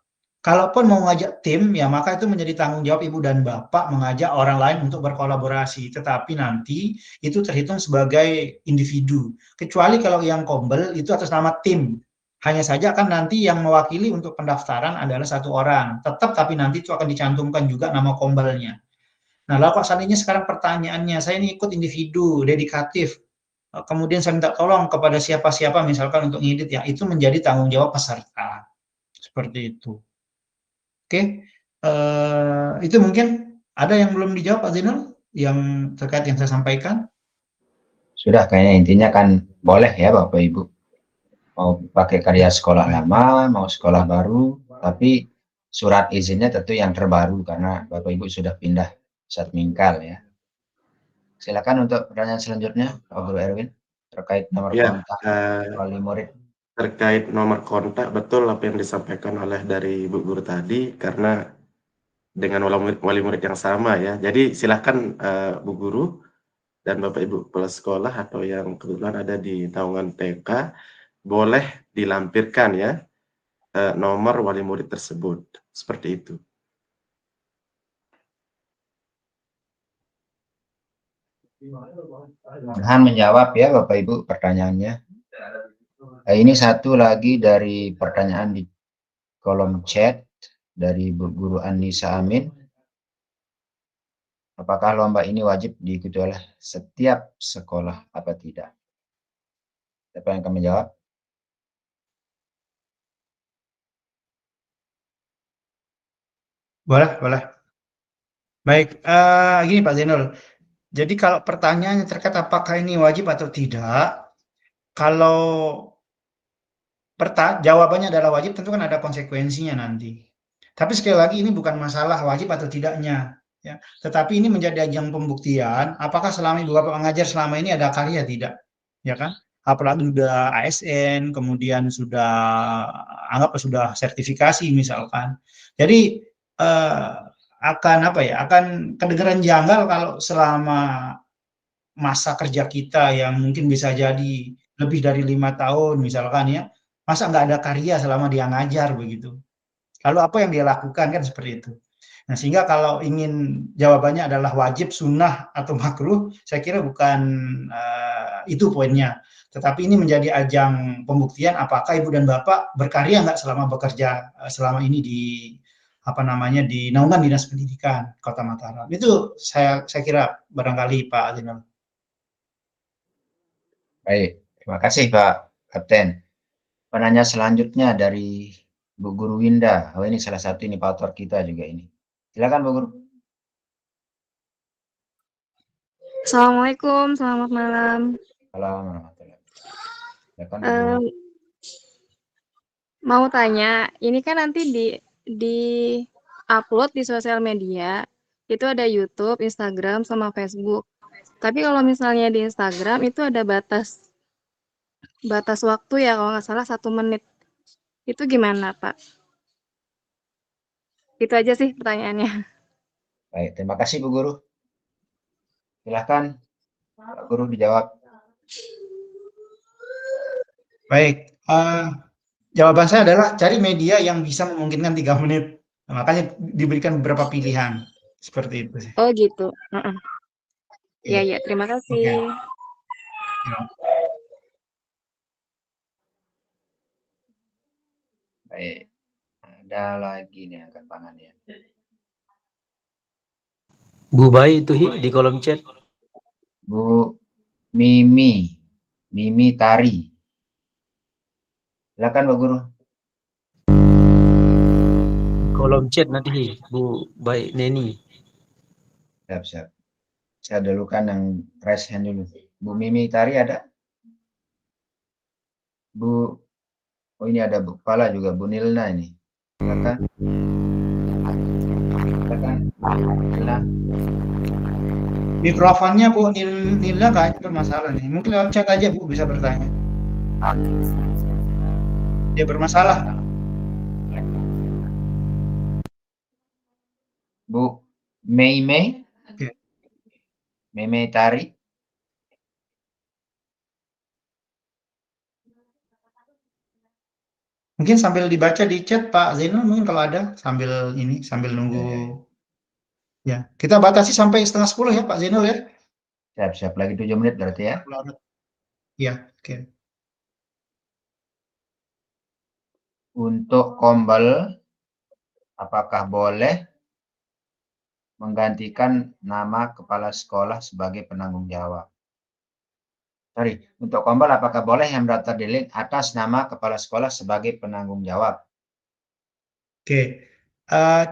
Kalaupun mau ngajak tim, ya maka itu menjadi tanggung jawab Ibu dan Bapak mengajak orang lain untuk berkolaborasi. Tetapi nanti itu terhitung sebagai individu. Kecuali kalau yang kombel itu atas nama tim. Hanya saja kan nanti yang mewakili untuk pendaftaran adalah satu orang. Tetap, tapi nanti itu akan dicantumkan juga nama kombelnya. Nah, lalu kok seandainya sekarang pertanyaannya, saya ini ikut individu, dedikatif, kemudian saya minta tolong kepada siapa-siapa misalkan untuk ngedit, ya itu menjadi tanggung jawab peserta. Seperti itu. Oke, itu mungkin ada yang belum dijawab Pak Zainul yang terkait yang saya sampaikan. Sudah, kayaknya intinya kan boleh ya Bapak Ibu. Mau pakai karya sekolah lama, mau sekolah baru, tapi surat izinnya tentu yang terbaru karena Bapak Ibu sudah pindah satmingkal ya. Silakan untuk pertanyaan selanjutnya Pak Guru Erwin terkait nomor kontak wali murid. Terkait nomor kontak, betul apa yang disampaikan oleh dari Bu Guru tadi, karena dengan wali murid yang sama ya. Jadi silakan Bu Guru dan Bapak Ibu kepala sekolah atau yang kebetulan ada di naungan TK boleh dilampirkan ya nomor wali murid tersebut, seperti itu. Mudah-mudahan menjawab ya Bapak Ibu pertanyaannya. Ini satu lagi dari pertanyaan di kolom chat dari Bu Guru Anissa Amin. apakah lomba ini wajib diikuti oleh setiap sekolah apa tidak? Siapa yang akan menjawab? Boleh, boleh. Baik, gini Pak Zainul. Jadi kalau pertanyaannya terkait apakah ini wajib atau tidak, kalau jawabannya adalah wajib, tentu kan ada konsekuensinya nanti. Tapi sekali lagi ini bukan masalah wajib atau tidaknya, ya. Tetapi ini menjadi ajang pembuktian apakah selama ibu bapak mengajar selama ini ada karya tidak, ya kan? Apalagi sudah ASN, kemudian sudah anggap sudah sertifikasi misalkan. Jadi akan apa ya? Akan kedengaran janggal kalau selama masa kerja kita yang mungkin bisa jadi lebih dari 5 tahun misalkan ya, masa nggak ada karya selama dia ngajar begitu. Lalu apa yang dia lakukan kan seperti itu. Nah sehingga kalau ingin jawabannya adalah wajib, sunnah atau makruh, saya kira bukan itu poinnya. Tetapi ini menjadi ajang pembuktian apakah ibu dan bapak berkarya nggak selama bekerja selama ini di apa namanya di naungan dinas pendidikan Kota Mataram. Itu saya kira barangkali Pak Zainal. Baik, terima kasih Pak Kapten. Penanya selanjutnya dari Bu Guru Winda. Oh ini salah satu inovator kita juga ini. Silakan Bu Guru. Assalamualaikum, selamat malam. Assalamualaikum warahmatullahi wabarakatuh. Silakan Bu Guru. Mau tanya, ini kan nanti di upload di sosial media, itu ada YouTube, Instagram, sama Facebook. Tapi kalau misalnya di Instagram itu ada batas waktu ya, kalau nggak salah 1 menit. Itu gimana, Pak? Itu aja sih pertanyaannya. Baik, terima kasih Bu Guru. Silakan Pak Guru dijawab. Baik, jawaban saya adalah cari media yang bisa memungkinkan 3 menit. Nah, makanya diberikan beberapa pilihan. Seperti itu sih. Oh gitu. Iya, Oke. iya, terima kasih. Oke. Ya. Baik, ada lagi nih angkat tangan ya. Bu Bai itu di kolom chat. Bu Mimi Tari. Silakan Bu Guru. Kolom chat nanti Bu Bai Neni. Siap. Saya dulu kan yang raise hand dulu. Bu Mimi Tari ada? Bu, oh ini ada Bu Pala juga, Bu Nilna ini. Silakan. Nilna. Mikrofonnya Bu Nila kayaknya bermasalah nih. Mungkin lewat chat aja Bu bisa bertanya. Dia bermasalah. Bu Mei. Oke. Mei Tari. Mungkin sambil dibaca di chat Pak Zainul mungkin kalau ada sambil nunggu. Ya, kita batasi sampai 9:30 ya Pak Zainul ya. Siap. Lagi 7 menit berarti ya. Iya, oke. Untuk Kombel, apakah boleh menggantikan nama kepala sekolah sebagai penanggung jawab? Sorry, untuk Kombel apakah boleh yang mendaftar di link atas nama kepala sekolah sebagai penanggung jawab? Oke.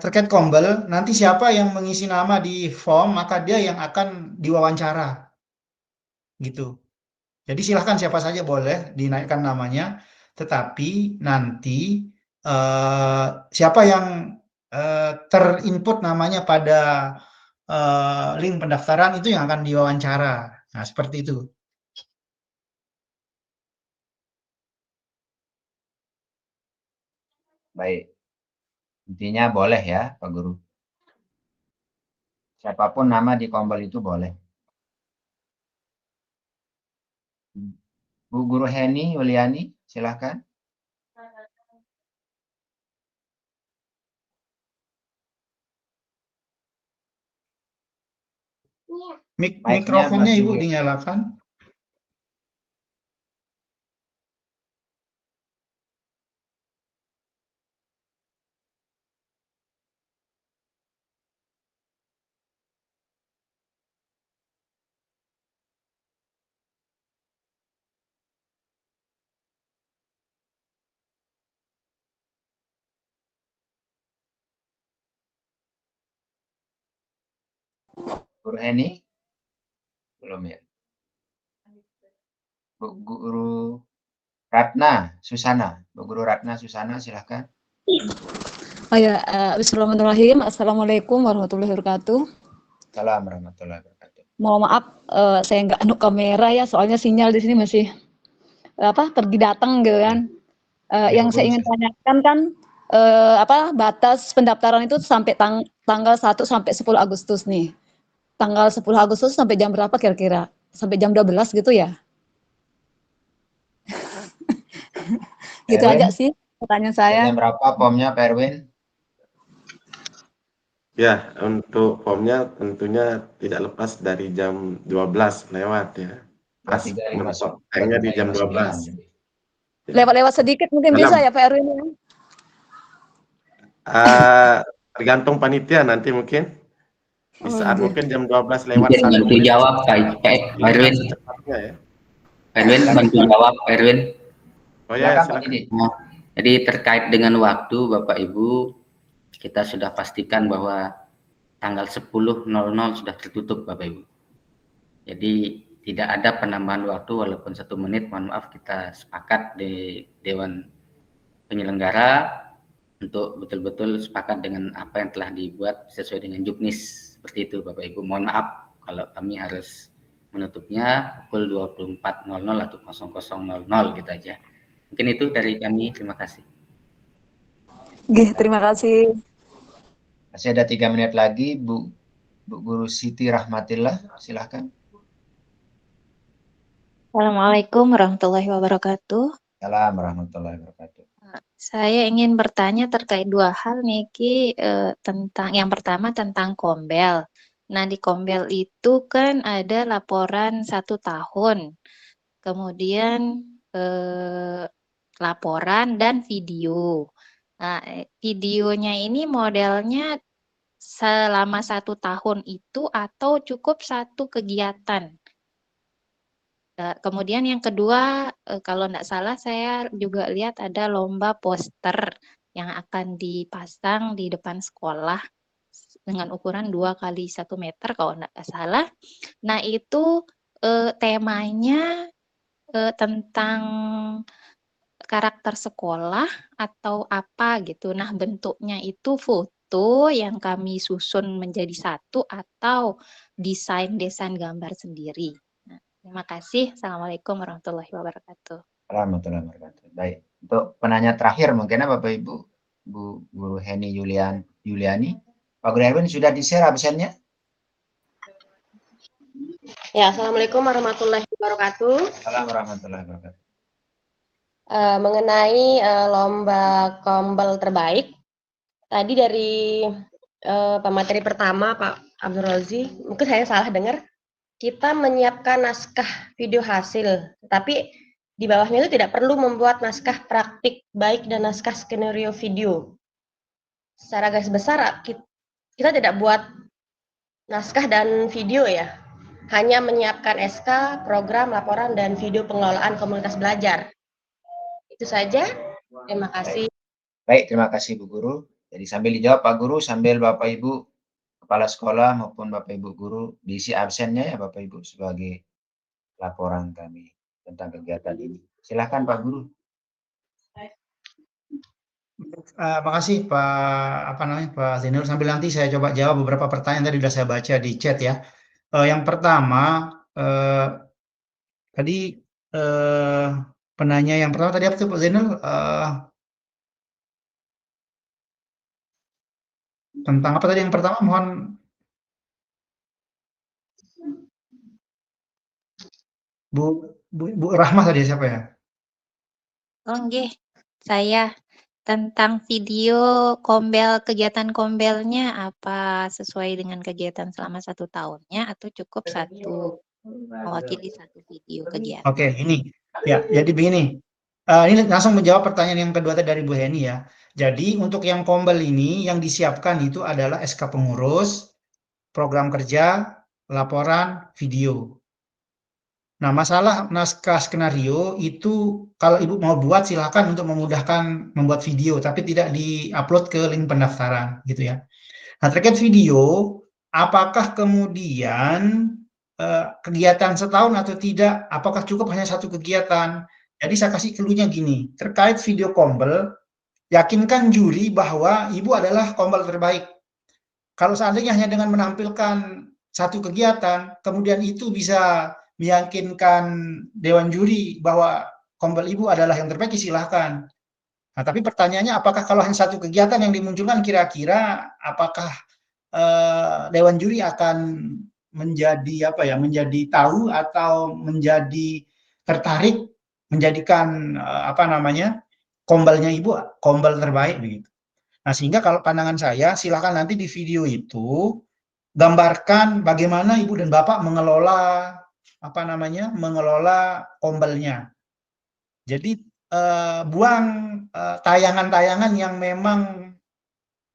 Terkait Kombel, nanti siapa yang mengisi nama di form, maka dia yang akan diwawancara. Gitu. Jadi silahkan siapa saja boleh dinaikkan namanya, tetapi nanti siapa yang terinput namanya pada link pendaftaran itu yang akan diwawancara. Nah, seperti itu. Baik. Intinya boleh ya, Pak Guru. Siapapun nama di Kombel itu boleh. Bu Guru Heni Yuliani, silahkan. Mikrofonnya Ibu masih dinyalakan. Guru Heni? Belum ya? Bu Guru Ratna Susana. Bu Guru Ratna Susana, silahkan. Oh ya, bismillahirrahmanirrahim. Assalamualaikum warahmatullahi wabarakatuh. Salam warahmatullahi wabarakatuh. Mohon maaf, saya nggak anu kamera ya, soalnya sinyal di sini masih pergi datang gitu kan. Yang saya ingin tanyakan kan, batas pendaftaran itu sampai tanggal 1 sampai 10 Agustus nih. Tanggal 10 Agustus sampai jam berapa kira-kira? Sampai jam 12 gitu ya? Gitu Erwin, aja sih pertanyaan saya. jam berapa pomnya, Pak Erwin? Ya, untuk formnya tentunya tidak lepas dari jam 12 lewat ya. Pas 23 mentok time-nya di jam 12. Lewat-lewat sedikit mungkin bisa ya Pak Erwin ya? Tergantung panitia nanti mungkin. Di saat mungkin jam 12 lewat Mungkin 1 bantu menit. jawab Pak Erwin. Secepatnya ya. Erwin bantu jawab Erwin. Oh ya, Silakan, Pak silakan. Didi. Nah, jadi terkait dengan waktu Bapak Ibu, kita sudah pastikan bahwa tanggal 10.00 sudah tertutup Bapak Ibu. Jadi tidak ada penambahan waktu walaupun 1 menit. Mohon maaf, kita sepakat di Dewan Penyelenggara untuk betul-betul sepakat dengan apa yang telah dibuat sesuai dengan juknis. Seperti itu Bapak Ibu. Mohon maaf kalau kami harus menutupnya pukul 24.00 atau 00.00 gitu aja. Mungkin itu dari kami. Terima kasih. Terima kasih. Masih ada 3 menit lagi, Bu Guru Siti Rahmatillah, silahkan. Assalamualaikum warahmatullahi wabarakatuh. Salam warahmatullahi wabarakatuh. Saya ingin bertanya terkait 2 hal nih Ki, tentang yang pertama tentang Kombel. Nah di Kombel itu kan ada laporan 1 tahun, kemudian laporan dan video. Nah videonya ini modelnya selama 1 tahun itu atau cukup 1 kegiatan? Kemudian yang kedua, kalau enggak salah saya juga lihat ada lomba poster yang akan dipasang di depan sekolah dengan ukuran 2 kali 1 meter kalau enggak salah. Nah itu, temanya, tentang karakter sekolah atau apa gitu. Nah bentuknya itu foto yang kami susun menjadi 1 atau desain gambar sendiri. Terima kasih. Assalamualaikum warahmatullahi wabarakatuh. Warahmatullahi wabarakatuh. Baik. Untuk penanya terakhir mungkin Bapak Ibu, Bu Guru Heni Yuliani. Pak Guru Erwin sudah di-share absennya? Ya, Assalamualaikum warahmatullahi wabarakatuh. Assalamualaikum warahmatullahi wabarakatuh. Mengenai lomba Kombel terbaik, tadi dari pemateri pertama Pak Abdul Rozi, mungkin saya salah dengar, kita menyiapkan naskah video hasil, tapi di bawahnya itu tidak perlu membuat naskah praktik baik dan naskah skenario video. Secara garis besar kita tidak buat naskah dan video ya, hanya menyiapkan SK, program, laporan, dan video pengelolaan komunitas belajar. Itu saja, terima kasih. Baik, terima kasih Bu Guru. Jadi sambil dijawab Pak Guru, sambil Bapak Ibu Kepala Sekolah maupun Bapak Ibu Guru diisi absennya ya Bapak Ibu sebagai laporan kami tentang kegiatan ini. Silakan Pak Guru. Makasih Pak Zainur. Sambil nanti saya coba jawab beberapa pertanyaan tadi sudah saya baca di chat ya. Yang pertama tadi penanya yang pertama tadi apa tuh Pak Zainur? Tentang apa tadi yang pertama? Mohon Bu Rahmah tadi siapa ya? Oh nggih, saya tentang video Kombel, kegiatan Kombelnya apa sesuai dengan kegiatan selama 1 tahunnya atau cukup mewakili 1 video kegiatan? Oke, ini ya, jadi begini. Ini langsung menjawab pertanyaan yang kedua tadi dari Bu Heni ya. Jadi untuk yang Kombel ini yang disiapkan itu adalah SK pengurus, program kerja, laporan, video. Nah, masalah naskah skenario itu kalau Ibu mau buat silakan untuk memudahkan membuat video, tapi tidak di-upload ke link pendaftaran gitu ya. Nah, terkait video apakah kemudian kegiatan setahun atau tidak, apakah cukup hanya satu kegiatan. Jadi saya kasih clue-nya gini, terkait video kombel, yakinkan juri bahwa ibu adalah kombel terbaik. Kalau seandainya hanya dengan menampilkan satu kegiatan, kemudian itu bisa meyakinkan dewan juri bahwa kombel ibu adalah yang terbaik, silahkan. Nah, tapi pertanyaannya apakah kalau hanya satu kegiatan yang dimunculkan, kira-kira apakah dewan juri akan menjadi apa ya, menjadi tahu atau menjadi tertarik menjadikan apa namanya, kombelnya ibu kombel terbaik begitu. Nah, sehingga kalau pandangan saya, silakan nanti di video itu gambarkan bagaimana ibu dan bapak mengelola apa namanya, mengelola kombelnya. Jadi buang tayangan-tayangan yang memang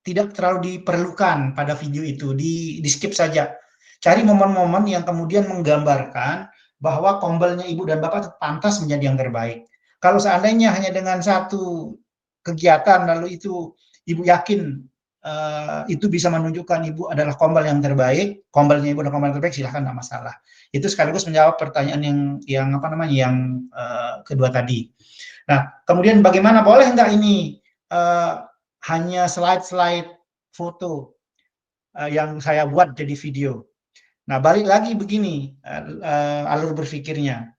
tidak terlalu diperlukan pada video itu, di skip saja. Cari momen-momen yang kemudian menggambarkan bahwa kombelnya ibu dan bapak pantas menjadi yang terbaik. Kalau seandainya hanya dengan satu kegiatan lalu itu ibu yakin itu bisa menunjukkan ibu adalah kombel yang terbaik, kombelnya ibu adalah kombel yang terbaik, silahkan, nggak masalah. Itu sekaligus menjawab pertanyaan yang apa namanya, yang kedua tadi. Nah, kemudian bagaimana, boleh nggak ini hanya slide-slide foto yang saya buat jadi video? Nah, balik lagi begini alur berpikirnya.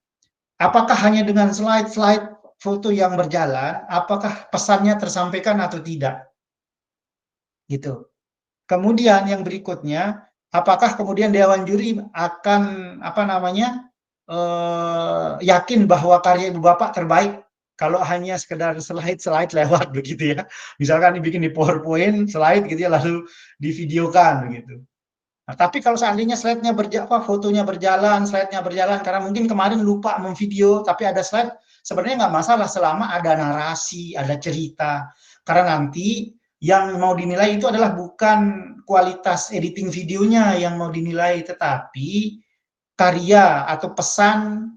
Apakah hanya dengan slide-slide foto yang berjalan, apakah pesannya tersampaikan atau tidak? Gitu. Kemudian yang berikutnya, apakah kemudian dewan juri akan apa namanya, yakin bahwa karya ibu bapak terbaik kalau hanya sekedar slide-slide lewat begitu ya. Misalkan dibikin di PowerPoint slide gitu ya, lalu divideokan begitu. Nah, tapi kalau seandainya slide-nya fotonya berjalan, slide-nya berjalan, karena mungkin kemarin lupa memvideo, tapi ada slide, sebenarnya nggak masalah selama ada narasi, ada cerita. Karena nanti yang mau dinilai itu adalah bukan kualitas editing videonya yang mau dinilai, tetapi karya atau pesan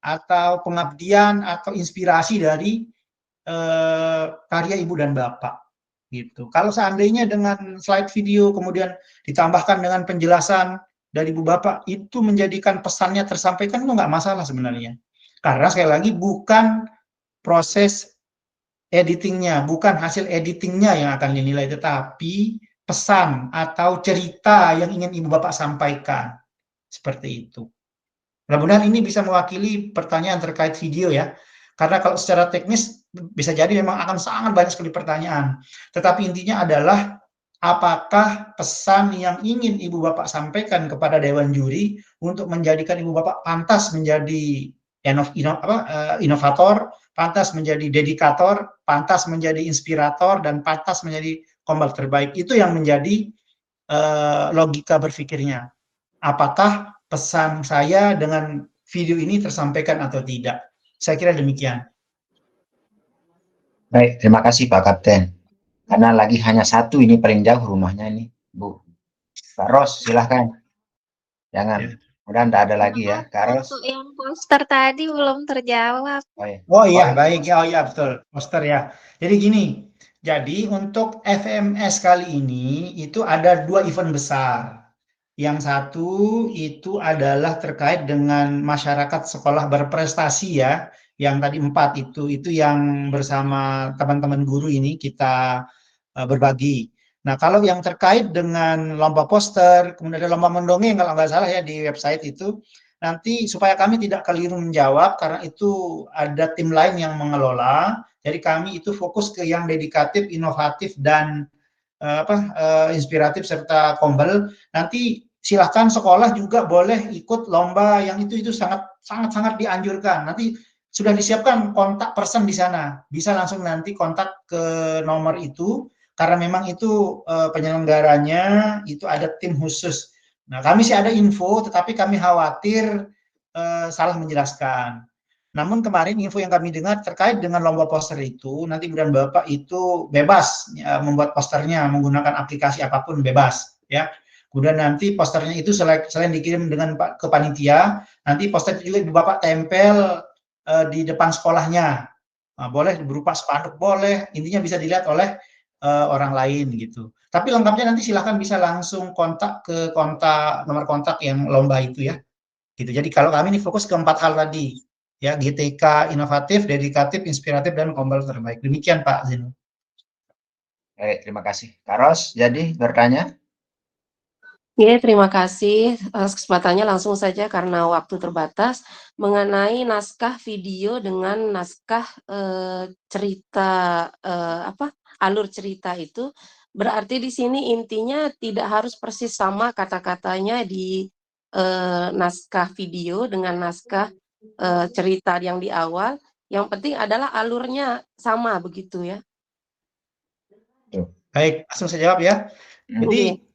atau pengabdian atau inspirasi dari karya ibu dan bapak. Gitu. Kalau seandainya dengan slide video kemudian ditambahkan dengan penjelasan dari ibu bapak, itu menjadikan pesannya tersampaikan, itu nggak masalah sebenarnya. Karena sekali lagi bukan proses editingnya, bukan hasil editingnya yang akan dinilai, tetapi pesan atau cerita yang ingin ibu bapak sampaikan. Seperti itu. Mudah-mudahan ini bisa mewakili pertanyaan terkait video ya. Karena kalau secara teknis bisa jadi memang akan sangat banyak sekali pertanyaan. Tetapi intinya adalah apakah pesan yang ingin ibu bapak sampaikan kepada dewan juri untuk menjadikan ibu bapak pantas menjadi inovator, pantas menjadi dedikator, pantas menjadi inspirator, dan pantas menjadi kombel terbaik. Itu yang menjadi logika berpikirnya. Apakah pesan saya dengan video ini tersampaikan atau tidak? Saya kira demikian. Baik, terima kasih Pak Kapten. Karena lagi hanya satu ini paling jauh rumahnya ini, Bu. Kak Ros, silahkan. Jangan, mudah tidak ada lagi ya, Kak Ros. Untuk yang poster tadi belum terjawab. Oh iya, baik. Oh iya, betul. Poster ya. Jadi gini, jadi untuk FMS kali ini itu ada 2 event besar. Yang satu itu adalah terkait dengan masyarakat sekolah berprestasi ya, yang tadi 4 itu yang bersama teman-teman guru ini kita berbagi. Nah, kalau yang terkait dengan lomba poster, kemudian ada lomba mendongeng kalau nggak salah ya di website itu, nanti supaya kami tidak keliru menjawab karena itu ada tim lain yang mengelola. Jadi kami itu fokus ke yang dedikatif, inovatif, dan inspiratif serta kombel. Nanti silahkan sekolah juga boleh ikut lomba yang itu sangat dianjurkan. Nanti sudah disiapkan kontak person di sana, bisa langsung nanti kontak ke nomor itu karena memang itu penyelenggaranya itu ada tim khusus. Nah, kami sih ada info, tetapi kami khawatir salah menjelaskan. Namun kemarin info yang kami dengar terkait dengan lomba poster itu, nanti ibu dan bapak itu bebas membuat posternya menggunakan aplikasi apapun, bebas ya. Kemudian nanti posternya itu selain dikirim dengan ke panitia, nanti poster itu juga ibu bapak tempel di depan sekolahnya. Nah, boleh berupa spanduk, boleh, intinya bisa dilihat oleh orang lain gitu. Tapi lengkapnya nanti silahkan bisa langsung kontak ke nomor kontak yang lomba itu ya. Gitu. Jadi kalau kami ini fokus ke 4 hal tadi, ya GTK inovatif, dedikatif, inspiratif, dan kombel terbaik. Demikian Pak Zino. Baik, terima kasih. Kak Ros, jadi bertanya? Ya, terima kasih atas kesempatannya. Langsung saja karena waktu terbatas mengenai naskah video dengan naskah cerita alur cerita itu berarti di sini intinya tidak harus persis sama kata-katanya di naskah video dengan naskah cerita yang di awal. Yang penting adalah alurnya sama begitu ya. Baik, langsung saya jawab ya. Jadi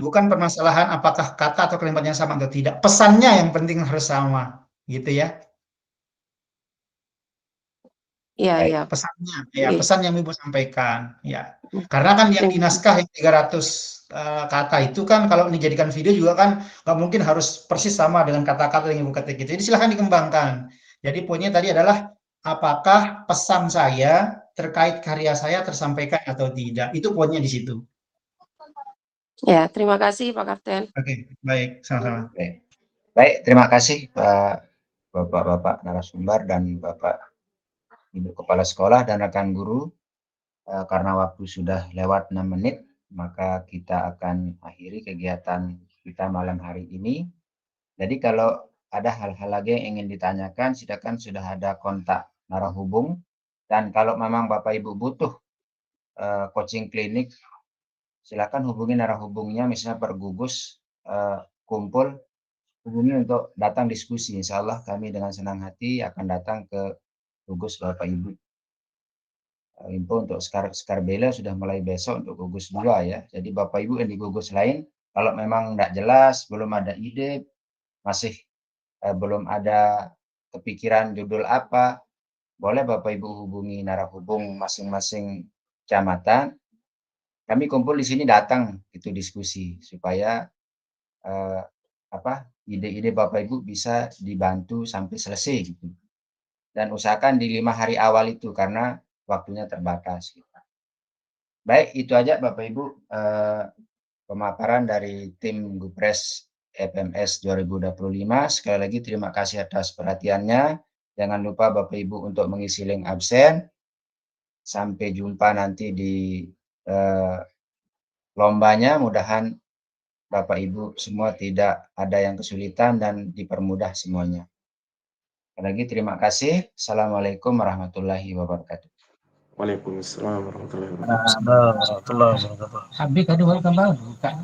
bukan permasalahan apakah kata atau kalimatnya sama atau tidak. Pesannya yang penting harus sama, gitu ya. Iya. Pesannya, ya pesan yang Ibu sampaikan, ya. Karena kan yang di naskah yang 300 kata itu kan kalau dijadikan video juga kan nggak mungkin harus persis sama dengan kata-kata yang Ibu ketik gitu. Jadi silahkan dikembangkan. Jadi poinnya tadi adalah apakah pesan saya terkait karya saya tersampaikan atau tidak. Itu poinnya di situ. Ya, terima kasih Pak Kapten. Oke, baik, sama-sama. Baik, terima kasih Pak Bapak narasumber dan Bapak Ibu Kepala Sekolah dan rekan guru. Karena waktu sudah lewat 6 menit, maka kita akan akhiri kegiatan kita malam hari ini. Jadi kalau ada hal-hal lagi yang ingin ditanyakan, silakan, sudah ada kontak narahubung. Dan kalau memang Bapak Ibu butuh coaching klinik, silakan hubungi narahubungnya, misalnya per gugus kumpul, hubungi untuk datang diskusi. Insya Allah kami dengan senang hati akan datang ke gugus Bapak Ibu. Info untuk Skarbela sudah mulai besok untuk gugus 2 ya. Jadi Bapak Ibu yang di gugus lain, kalau memang tidak jelas, belum ada ide, masih belum ada kepikiran judul apa, boleh Bapak Ibu hubungi narahubung masing-masing kecamatan. Kami kumpul di sini datang itu diskusi supaya ide-ide Bapak Ibu bisa dibantu sampai selesai gitu. Dan usahakan di 5 hari awal itu karena waktunya terbatas. Baik, itu aja Bapak Ibu pemaparan dari tim Gupres FMS 2025. Sekali lagi terima kasih atas perhatiannya. Jangan lupa Bapak Ibu untuk mengisi link absen. Sampai jumpa nanti di lombanya. Mudahan Bapak Ibu semua tidak ada yang kesulitan dan dipermudah semuanya. Sekali lagi terima kasih. Assalamualaikum warahmatullahi wabarakatuh. Waalaikumsalam warahmatullahi wabarakatuh. Warahmatullahi wabarakatuh. Habis tadi baru kembali bukan.